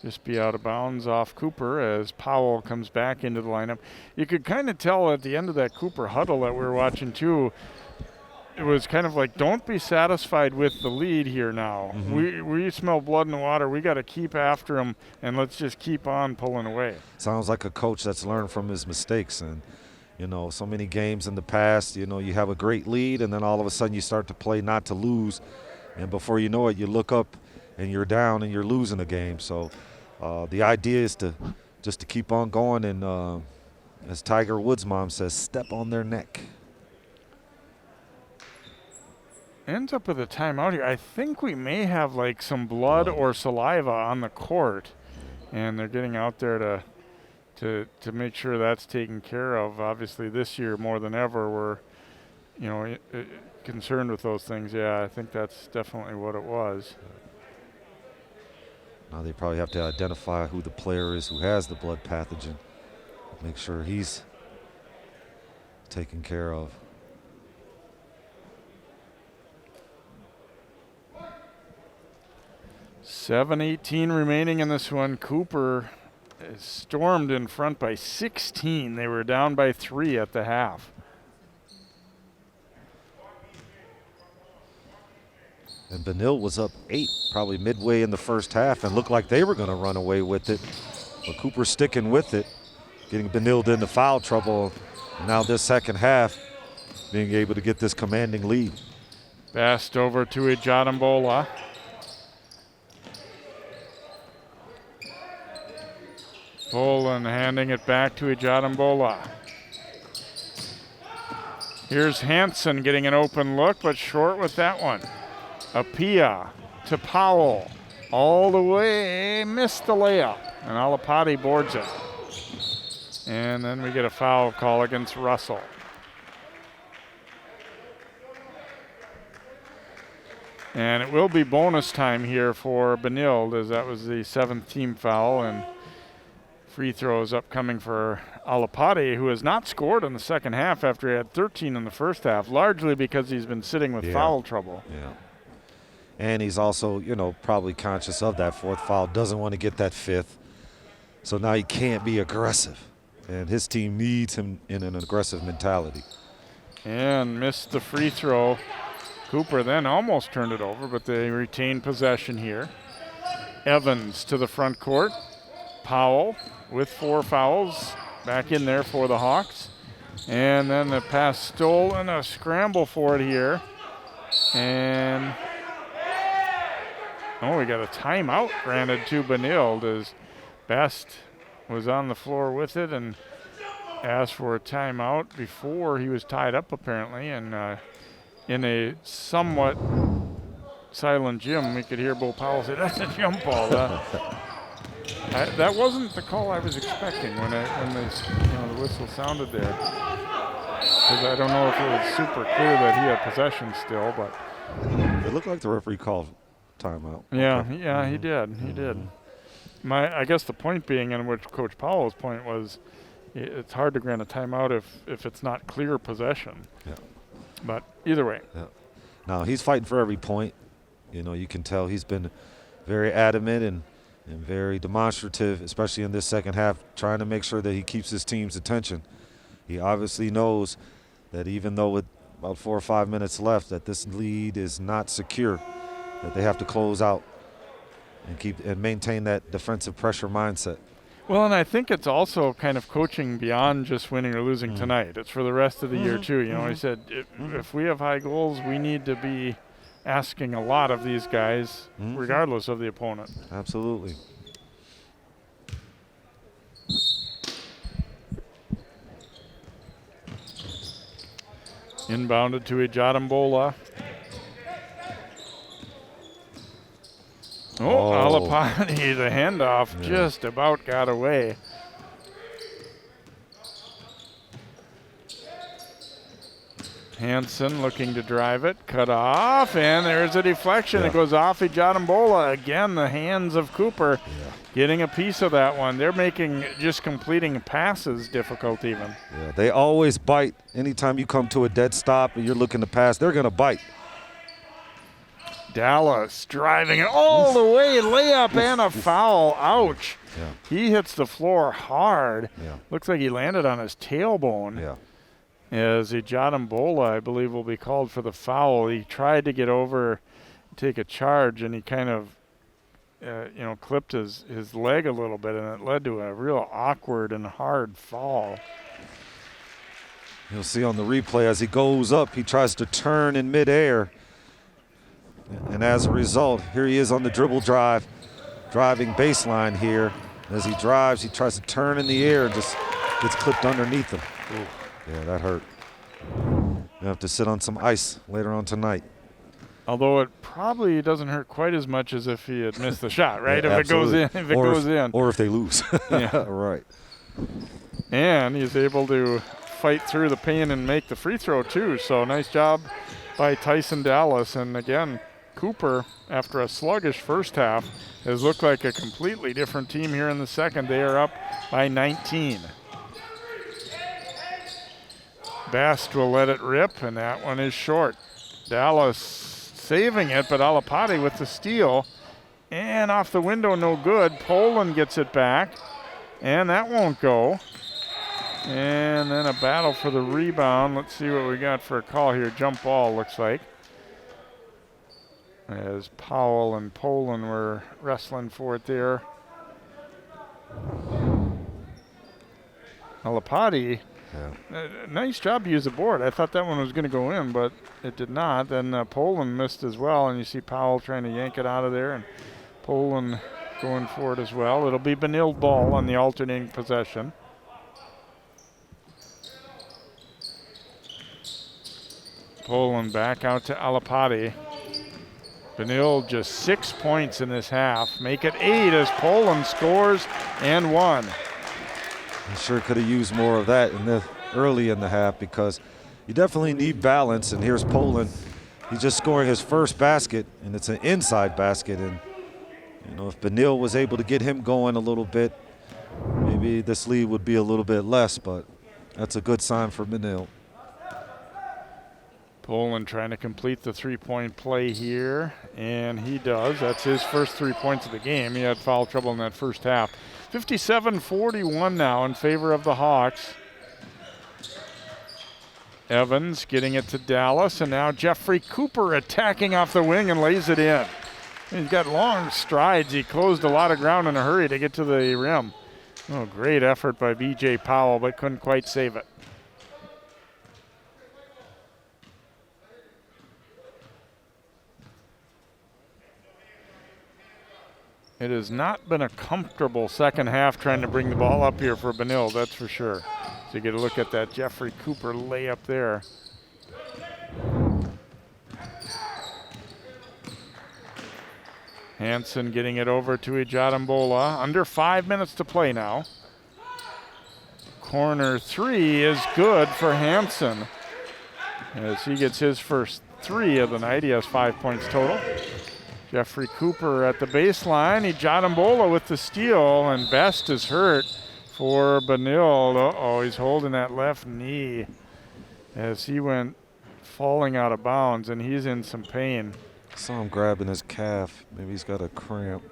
just be out of bounds off Cooper as Powell comes back into the lineup. You could kind of tell at the end of that Cooper huddle that we were watching too, it was kind of like, don't be satisfied with the lead here now. We smell blood in the water. We got to keep after them, and let's just keep on pulling away. Sounds like a coach that's learned from his mistakes. And, you know, so many games in the past, you know, you have a great lead, and then all of a sudden you start to play not to lose. And before you know it, you look up and you're down and you're losing a game. So the idea is to just to keep on going and, as Tiger Woods' mom says, step on their neck. Ends up with a timeout here. I think we may have like some blood or saliva on the court, and they're getting out there to make sure that's taken care of. Obviously this year more than ever we're, you know, concerned with those things. Yeah, I think that's definitely what it was. Now they probably have to identify who the player is who has the blood pathogen. Make sure he's taken care of. .7:18 remaining in this one. Cooper is stormed in front by 16. They were down by 3 at the half. And Benilde was up 8 probably midway in the first half and looked like they were going to run away with it. But Cooper sticking with it, getting Benilde into foul trouble. Now this second half, being able to get this commanding lead. Best over to Ijadambola. Poland handing it back to Ijadambola. Here's Hansen getting an open look, but short with that one. Apia to Powell. All the way, missed the layup. And Alapati boards it. And then we get a foul call against Russell. And it will be bonus time here for Benilde, as that was the 7th team foul. And free throws upcoming for Alapati, who has not scored in the second half after he had 13 in the first half, largely because he's been sitting with foul trouble. Yeah. And he's also, you know, probably conscious of that 4th foul, doesn't want to get that 5th. So now he can't be aggressive. And his team needs him in an aggressive mentality. And missed the free throw. Cooper then almost turned it over, but they retain possession here. Evans to the front court. Powell with 4 fouls back in there for the Hawks. And then the pass stolen, a scramble for it here. And we got a timeout granted to Benilde as Best was on the floor with it and asked for a timeout before he was tied up apparently. And in a somewhat silent gym, we could hear Bo Powell say, "That's a jump ball." That wasn't the call I was expecting when the whistle sounded there. Because I don't know if it was super clear that he had possession still, but it looked like the referee called timeout. Yeah, he did. He did. I guess the point being, and which Coach Powell's point was, it's hard to grant a timeout if it's not clear possession. Yeah. But either way. Yeah. Now he's fighting for every point. You know, you can tell he's been very adamant and very demonstrative, especially in this second half, trying to make sure that he keeps his team's attention. He obviously knows that even though with about 4 or 5 minutes left, that this lead is not secure, that they have to close out and maintain that defensive pressure mindset. Well, and I think it's also kind of coaching beyond just winning or losing tonight. It's for the rest of the year too. You know, he said if we have high goals, we need to be asking a lot of these guys, regardless of the opponent. Absolutely. Inbounded to Ijadambola. Alapati, the handoff just about got away. Hansen looking to drive it, cut off, and there's a deflection. It goes off Ijadambola. Again, the hands of Cooper getting a piece of that one. They're making just completing passes difficult even. Yeah, they always bite. Anytime you come to a dead stop and you're looking to pass, they're going to bite. Dallas driving it all the way, layup and a foul. Ouch. Yeah. He hits the floor hard. Yeah. Looks like he landed on his tailbone. Yeah. As Ijadambola, I believe, will be called for the foul. He tried to get over, take a charge, and he kind of, clipped his leg a little bit, and it led to a real awkward and hard fall. You'll see on the replay as he goes up, he tries to turn in midair. And as a result, here he is on the dribble drive, driving baseline here. As he drives, he tries to turn in the air and just gets clipped underneath him. Ooh. Yeah, that hurt. You have to sit on some ice later on tonight. Although it probably doesn't hurt quite as much as if he had missed the shot, right? Yeah, if it goes in. Or if they lose. Yeah. Right. And he's able to fight through the pain and make the free throw too. So nice job by Tyson Dallas. And again, Cooper, after a sluggish first half, has looked like a completely different team here in the second. They are up by 19. Best will let it rip, and that one is short. Dallas saving it, but Alapati with the steal. And off the window, no good. Poland gets it back, and that won't go. And then a battle for the rebound. Let's see what we got for a call here. Jump ball, looks like. As Powell and Poland were wrestling for it there. Alapati. Nice job to use the board. I thought that one was going to go in, but it did not. Then Poland missed as well, and you see Powell trying to yank it out of there, and Poland going for it as well. It'll be Benilde ball on the alternating possession. Poland back out to Alapati. Benilde just 6 points in this half. Make it 8 as Poland scores and one. I sure could have used more of that early in the half because you definitely need balance. And here's Poland. He's just scoring his first basket, and it's an inside basket. And, if Benilde was able to get him going a little bit, maybe this lead would be a little bit less, but that's a good sign for Benilde. Poland trying to complete the three-point play here, and he does. That's his first 3 points of the game. He had foul trouble in that first half. 57-41 now in favor of the Hawks. Evans getting it to Dallas, and now Jeffrey Cooper attacking off the wing and lays it in. He's got long strides. He closed a lot of ground in a hurry to get to the rim. Oh, great effort by B.J. Powell, but couldn't quite save it. It has not been a comfortable second half trying to bring the ball up here for Benilde, that's for sure. So you get a look at that Jeffrey Cooper layup there. Hansen getting it over to Ijadambola. Under 5 minutes to play now. Corner three is good for Hansen. As he gets his first 3 of the night, he has 5 points total. Jeffrey Cooper at the baseline. Ijadambola with the steal, and Best is hurt for Benilde. Uh-oh, he's holding that left knee as he went falling out of bounds, and he's in some pain. Saw him grabbing his calf. Maybe he's got a cramp.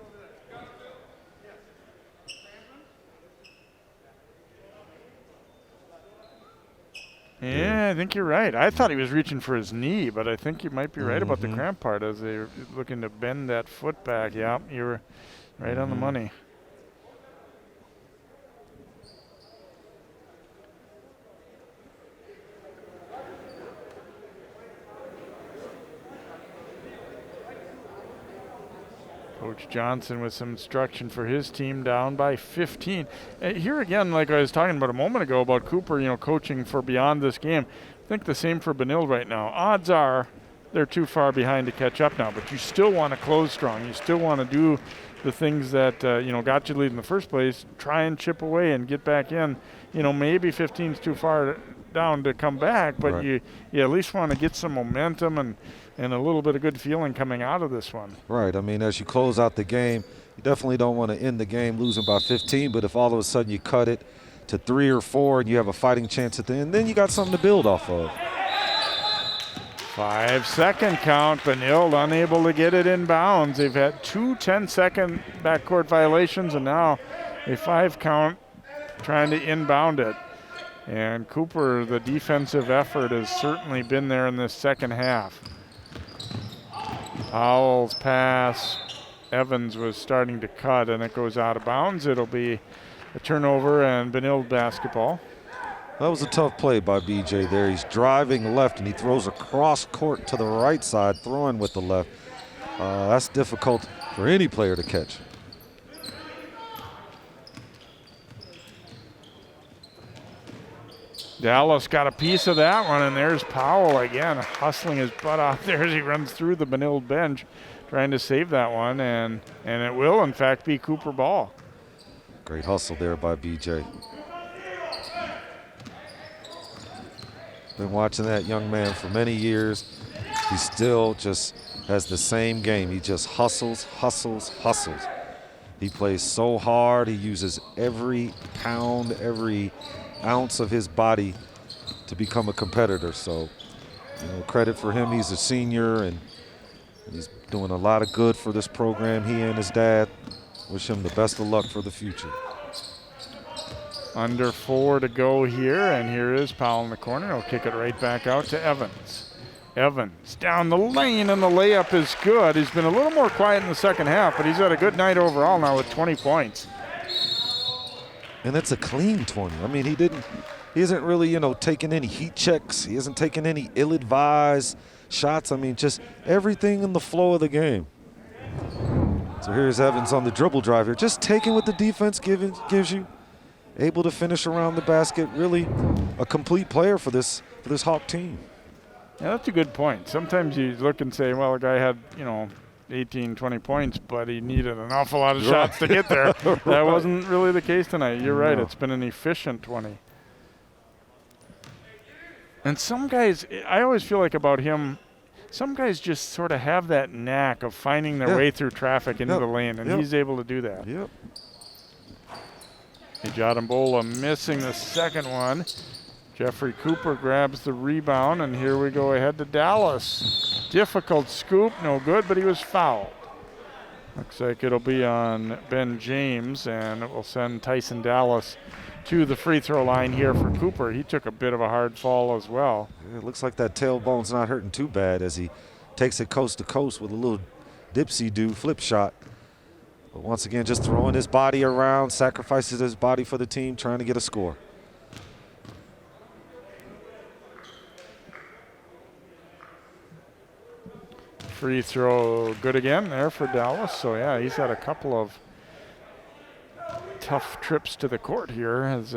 Yeah, I think you're right. I thought he was reaching for his knee, but I think you might be right about the cramp part as they're looking to bend that foot back. Yeah, you were right on the money. Coach Johnson with some instruction for his team, down by 15. Here again, like I was talking about a moment ago about Cooper, coaching for beyond this game. I think the same for Benilde right now. Odds are they're too far behind to catch up now, but you still want to close strong. You still want to do the things that got you lead in the first place. Try and chip away and get back in. Maybe 15's too far down to come back, but Right. you at least want to get some momentum and a little bit of good feeling coming out of this one. Right. I mean, as you close out the game, you definitely don't want to end the game losing by 15, but if all of a sudden you cut it to 3 or 4 and you have a fighting chance at the end, then you got something to build off of. 5-second count. Benilde unable to get it in bounds. They've had 2 10-second backcourt violations and now a 5 count trying to inbound it. And Cooper, the defensive effort has certainly been there in this second half. Powell's pass. Evans was starting to cut and it goes out of bounds. It'll be a turnover and Benilde basketball. That was a tough play by BJ there. He's driving left and he throws across court to the right side, throwing with the left. That's difficult for any player to catch. Dallas got a piece of that one, and there's Powell again, hustling his butt out there as he runs through the Benilde bench, trying to save that one, and it will, in fact, be Cooper ball. Great hustle there by BJ. Been watching that young man for many years. He still just has the same game. He just hustles, hustles, hustles. He plays so hard. He uses every pound, every ounce of his body to become a competitor. So, credit for him. He's a senior and he's doing a lot of good for this program. He and his dad. Wish him the best of luck for the future. Under 4 to go here, and here is Powell in the corner. He'll kick it right back out to Evans. Evans down the lane, and the layup is good. He's been a little more quiet in the second half, but he's had a good night overall now with 20 points. And it's a clean 20. I mean, he isn't really, taking any heat checks. He isn't taking any ill-advised shots. I mean, just everything in the flow of the game. So here's Evans on the dribble drive here. Just taking what the defense gives you. Able to finish around the basket. Really a complete player for this Hawk team. Yeah, that's a good point. Sometimes you look and say, well, a guy had, 18, 20 points, but he needed an awful lot of shots to get there. Right. That wasn't really the case tonight. You're right. It's been an efficient 20. And some guys, I always feel like about him, some guys just sort of have that knack of finding their way through traffic into the lane, and he's able to do that. Yep. Ijadambola missing the second one. Jeffrey Cooper grabs the rebound, and here we go ahead to Dallas. Difficult scoop, no good, but he was fouled. Looks like it'll be on Ben James, and it will send Tyson Dallas to the free throw line here for Cooper. He took a bit of a hard fall as well. Yeah, it looks like that tailbone's not hurting too bad as he takes it coast to coast with a little dipsy-do flip shot. But once again, just throwing his body around, sacrifices his body for the team, trying to get a score. Free throw good again there for Dallas. So, yeah, he's had a couple of tough trips to the court here as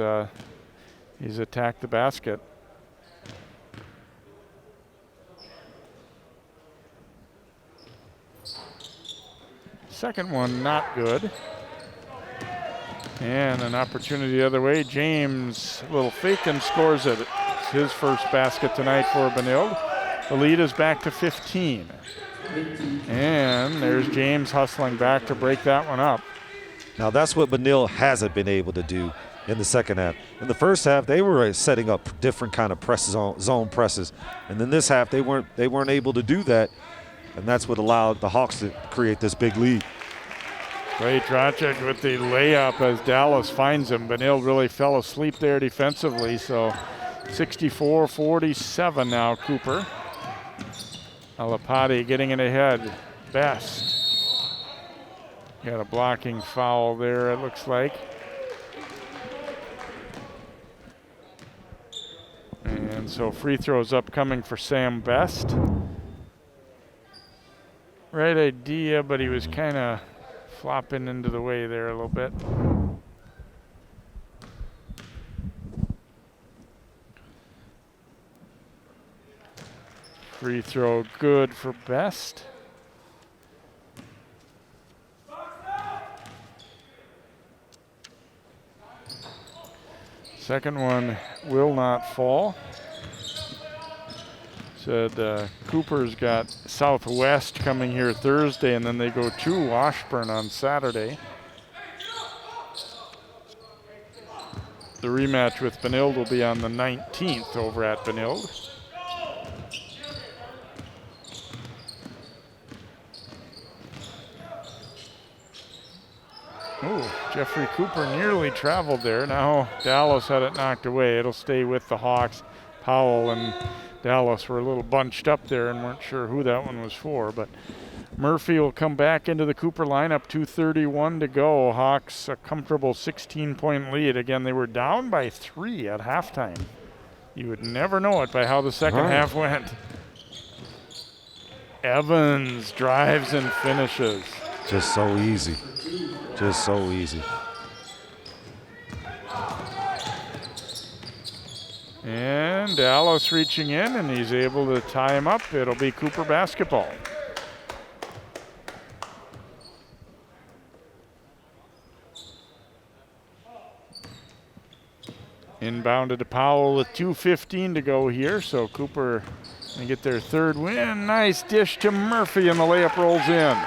he's attacked the basket. Second one not good. And an opportunity the other way. James, a little fake and scores it. It's his first basket tonight for Benilde. The lead is back to 15. And there's James hustling back to break that one up. Now that's what Benilde hasn't been able to do in the second half. In the first half, they were setting up different kind of presses, zone presses. And then this half, they weren't able to do that. And that's what allowed the Hawks to create this big lead. Ray Dragic with the layup as Dallas finds him. Benilde really fell asleep there defensively, so 64-47 now, Cooper. Alapati getting it ahead. Best. Got a blocking foul there, it looks like. And so free throws upcoming for Sam Best. Right idea, but he was kind of flopping into the way there a little bit. Free throw good for Best. Second one will not fall. Said Cooper's got Southwest coming here Thursday, and then they go to Washburn on Saturday. The rematch with Benilde will be on the 19th over at Benilde. Oh, Jeffrey Cooper nearly traveled there. Now Dallas had it knocked away. It'll stay with the Hawks. Powell and Dallas were a little bunched up there and weren't sure who that one was for, but Murphy will come back into the Cooper lineup. 2:31 to go. Hawks a comfortable 16-point lead. Again, they were down by 3 at halftime. You would never know it by how the second half went. Evans drives and finishes. Just so easy. Just so easy. And Dallas reaching in, and he's able to tie him up. It'll be Cooper basketball. Inbounded to Powell with 2:15 to go here, so Cooper can get their third win. Nice dish to Murphy, and the layup rolls in.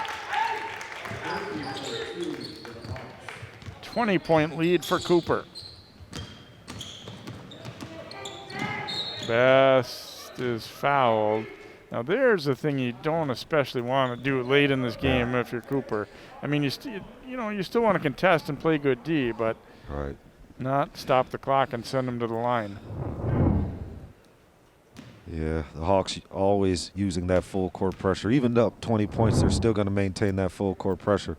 20-point lead for Cooper. Best is fouled. Now there's the thing you don't especially want to do late in this game if you're Cooper. I mean, you still want to contest and play good D, but not stop the clock and send them to the line. Yeah, the Hawks always using that full court pressure. Even up 20 points, they're still going to maintain that full court pressure.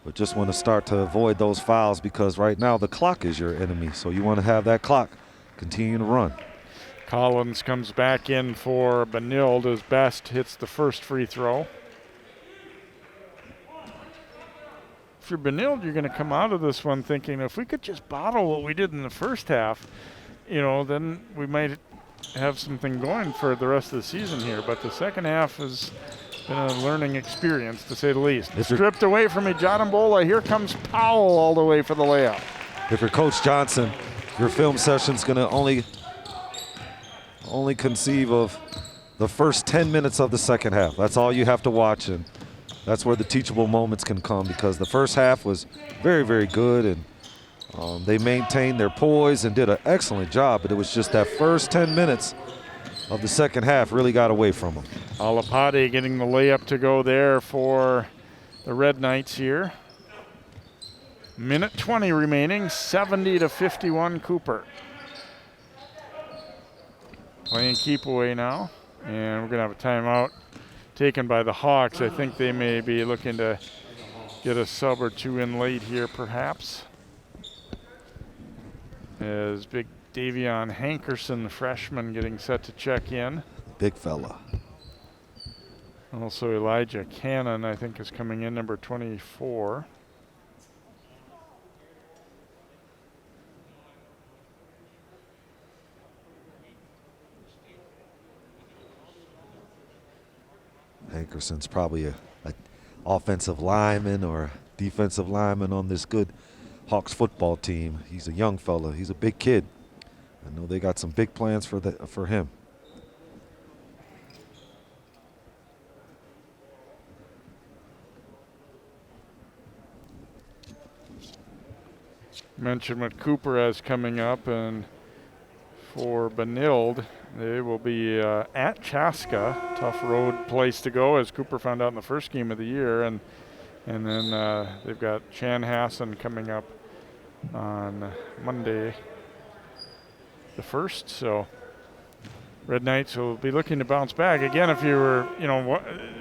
But just want to start to avoid those fouls because right now the clock is your enemy. So you want to have that clock continue to run. Collins comes back in for Benilde as Best hits the first free throw. If you're Benilde, you're going to come out of this one thinking if we could just bottle what we did in the first half, then we might have something going for the rest of the season here. But the second half has been a learning experience, to say the least. Stripped away from Ijadambola. Here comes Powell all the way for the layup. If you're Coach Johnson, your film session's going to only conceive of the first 10 minutes of the second half. That's all you have to watch, and that's where the teachable moments can come because the first half was very, very good, and they maintained their poise and did an excellent job, but it was just that first 10 minutes of the second half really got away from them. Alapati getting the layup to go there for the Red Knights here. Minute 20 remaining, 70-51 Cooper. Playing keep away now, and we're gonna have a timeout taken by the Hawks. I think they may be looking to get a sub or two in late here perhaps. As big Davion Hankerson, the freshman, getting set to check in. Big fella. Also Elijah Cannon, I think, is coming in, number 24. Hankerson's probably a offensive lineman or defensive lineman on this good Hawks football team. He's a young fella. He's a big kid. I know they got some big plans for him. Mentioned what Cooper has coming up, and for Benilde, they will be at Chaska. Tough road place to go, as Cooper found out in the first game of the year, and then they've got Chanhassen coming up on Monday. the first. So Red Knights will be looking to bounce back. Again, if you were,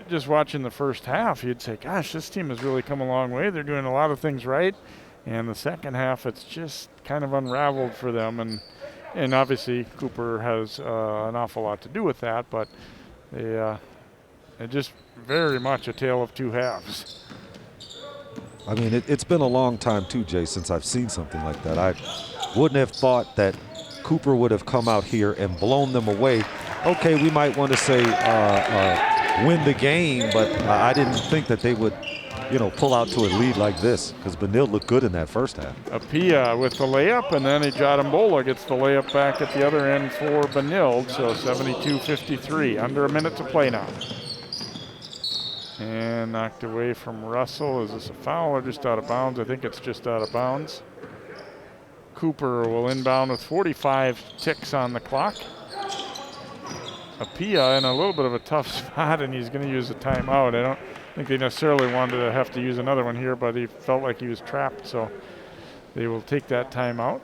just watching the first half, you'd say, gosh, this team has really come a long way. They're doing a lot of things right. And the second half, it's just kind of unraveled for them. And obviously Cooper has an awful lot to do with that, but they're just very much a tale of two halves. I mean, it's been a long time too, Jay, since I've seen something like that. I wouldn't have thought that Cooper would have come out here and blown them away. Okay, we might want to say win the game, but I didn't think that they would, pull out to a lead like this, because Benilde looked good in that first half. Apia with the layup, and then Ijadambola gets the layup back at the other end for Benilde, so 72-53, under a minute to play now. And knocked away from Russell. Is this a foul or just out of bounds? I think it's just out of bounds. Cooper will inbound with 45 ticks on the clock. Apia in a little bit of a tough spot, and he's going to use a timeout. I don't think they necessarily wanted to have to use another one here, but he felt like he was trapped, so they will take that timeout.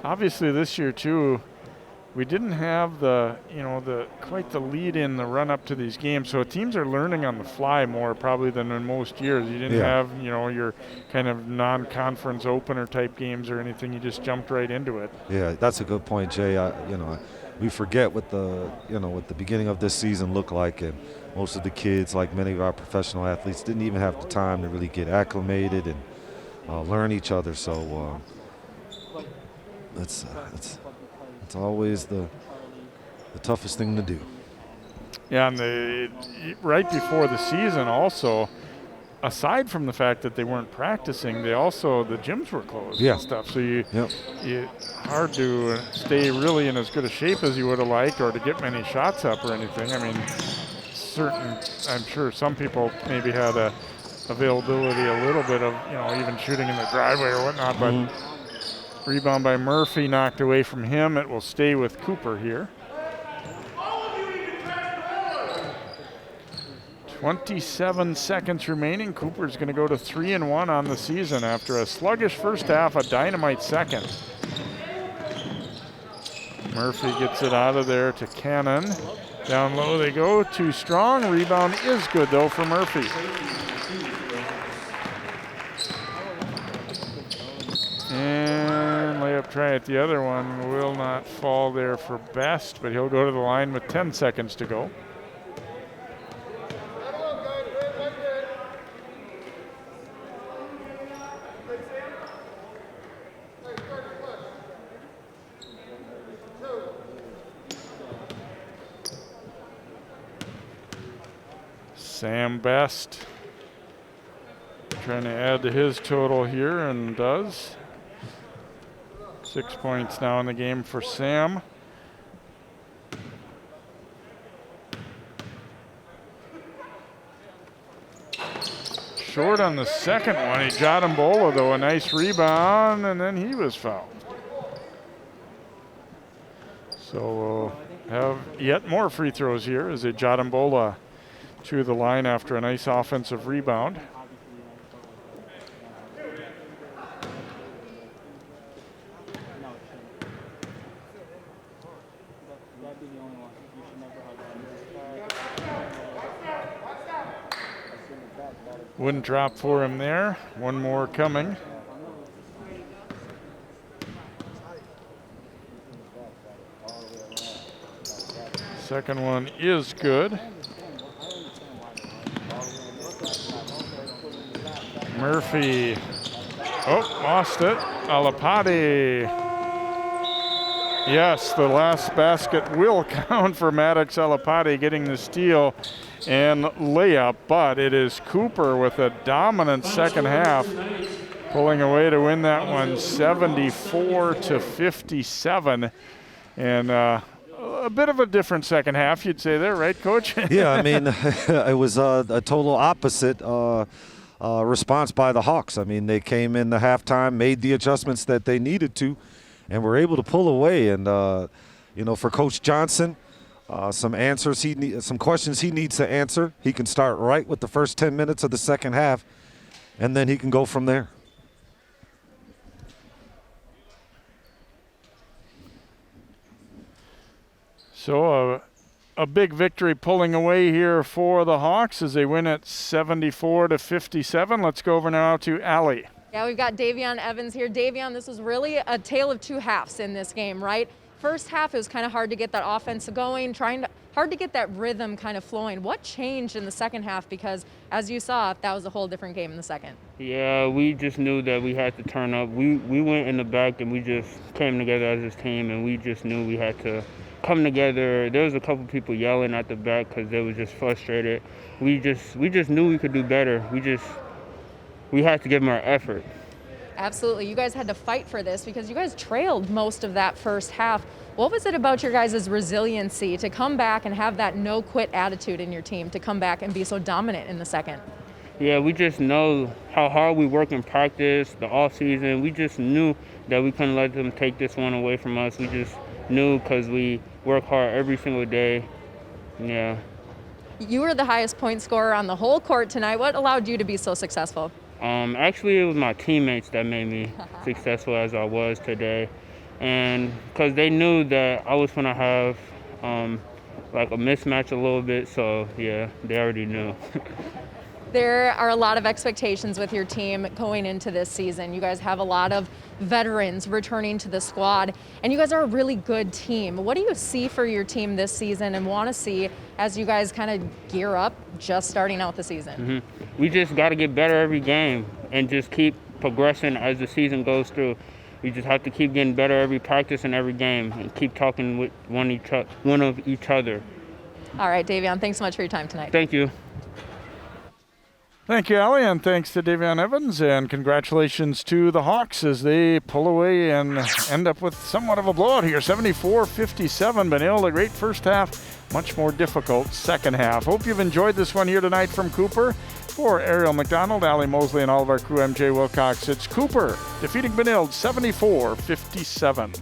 Obviously this year too, we didn't have the quite the lead in the run up to these games, so teams are learning on the fly more probably than in most years. You didn't have your kind of non-conference opener type games or anything. You just jumped right into it. Yeah, that's a good point, Jay. We forget what what the beginning of this season looked like, and most of the kids, like many of our professional athletes, didn't even have the time to really get acclimated and learn each other. So it's always the toughest thing to do. Yeah, and right before the season also, aside from the fact that they weren't practicing, the gyms were closed and stuff. So you hard to stay really in as good a shape as you would have liked, or to get many shots up or anything. I mean, I'm sure some people maybe had a availability a little bit of, even shooting in the driveway or whatnot, but rebound by Murphy, knocked away from him. It will stay with Cooper here. 27 seconds remaining. Cooper's going to go to 3-1 on the season after a sluggish first half, a dynamite second. Murphy gets it out of there to Cannon. Down low they go, too strong. Rebound is good though for Murphy. And layup try at the other one will not fall there for Best, but he'll go to the line with 10 seconds to go. Sam Best trying to add to his total here, and does. 6 points now in the game for Sam. Short on the second one. Ijadambola though, a nice rebound, and then he was fouled. So we'll have yet more free throws here as Ijadambola to the line after a nice offensive rebound. Wouldn't drop for him there. One more coming. Second one is good. Murphy. Oh, lost it. Alapati. Yes, the last basket will count for Maddox Alapati getting the steal and layup, but it is Cooper with a dominant second half, pulling away to win that one 74-57. And a bit of a different second half, you'd say there, right, Coach? Yeah, I mean, it was a total opposite response by the Hawks. I mean, they came in the halftime, made the adjustments that they needed to, and were able to pull away. And, for Coach Johnson, some answers some questions he needs to answer. He can start right with the first 10 minutes of the second half, and then he can go from there. So a big victory pulling away here for the Hawks as they win at 74-57. Let's go over now to Allie. Yeah, we've got Davion Evans here. Davion, this was really a tale of two halves in this game, right? First half, it was kind of hard to get that offense going, hard to get that rhythm kind of flowing. What changed in the second half? Because as you saw, that was a whole different game in the second. Yeah, we just knew that we had to turn up. We went in the back and we just came together as this team, and we just knew we had to come together. There was a couple people yelling at the back because they were just frustrated. We just knew we could do better. We had to give them our effort. Absolutely. You guys had to fight for this because you guys trailed most of that first half. What was it about your guys' resiliency to come back and have that no-quit attitude in your team, to come back and be so dominant in the second? Yeah, we just know how hard we work in practice, the off season. We just knew that we couldn't let them take this one away from us. We just knew because we work hard every single day. Yeah. You were the highest point scorer on the whole court tonight. What allowed you to be so successful? Actually, it was my teammates that made me successful as I was today. And because they knew that I was going to have like a mismatch a little bit. So, yeah, they already knew. There are a lot of expectations with your team going into this season. You guys have a lot of veterans returning to the squad, and you guys are a really good team. What do you see for your team this season and want to see as you guys kind of gear up just starting out the season? We just got to get better every game and just keep progressing as the season goes through. We just have to keep getting better every practice and every game and keep talking with one of each other. All right, Davion, thanks so much for your time tonight. Thank you. Thank you, Allie, and thanks to Davion Evans, and congratulations to the Hawks as they pull away and end up with somewhat of a blowout here, 74-57. Benilde, a great first half, much more difficult second half. Hope you've enjoyed this one here tonight from Cooper. For Ariel McDonald, Allie Mosley, and all of our crew, MJ Wilcox, it's Cooper defeating Benilde 74-57.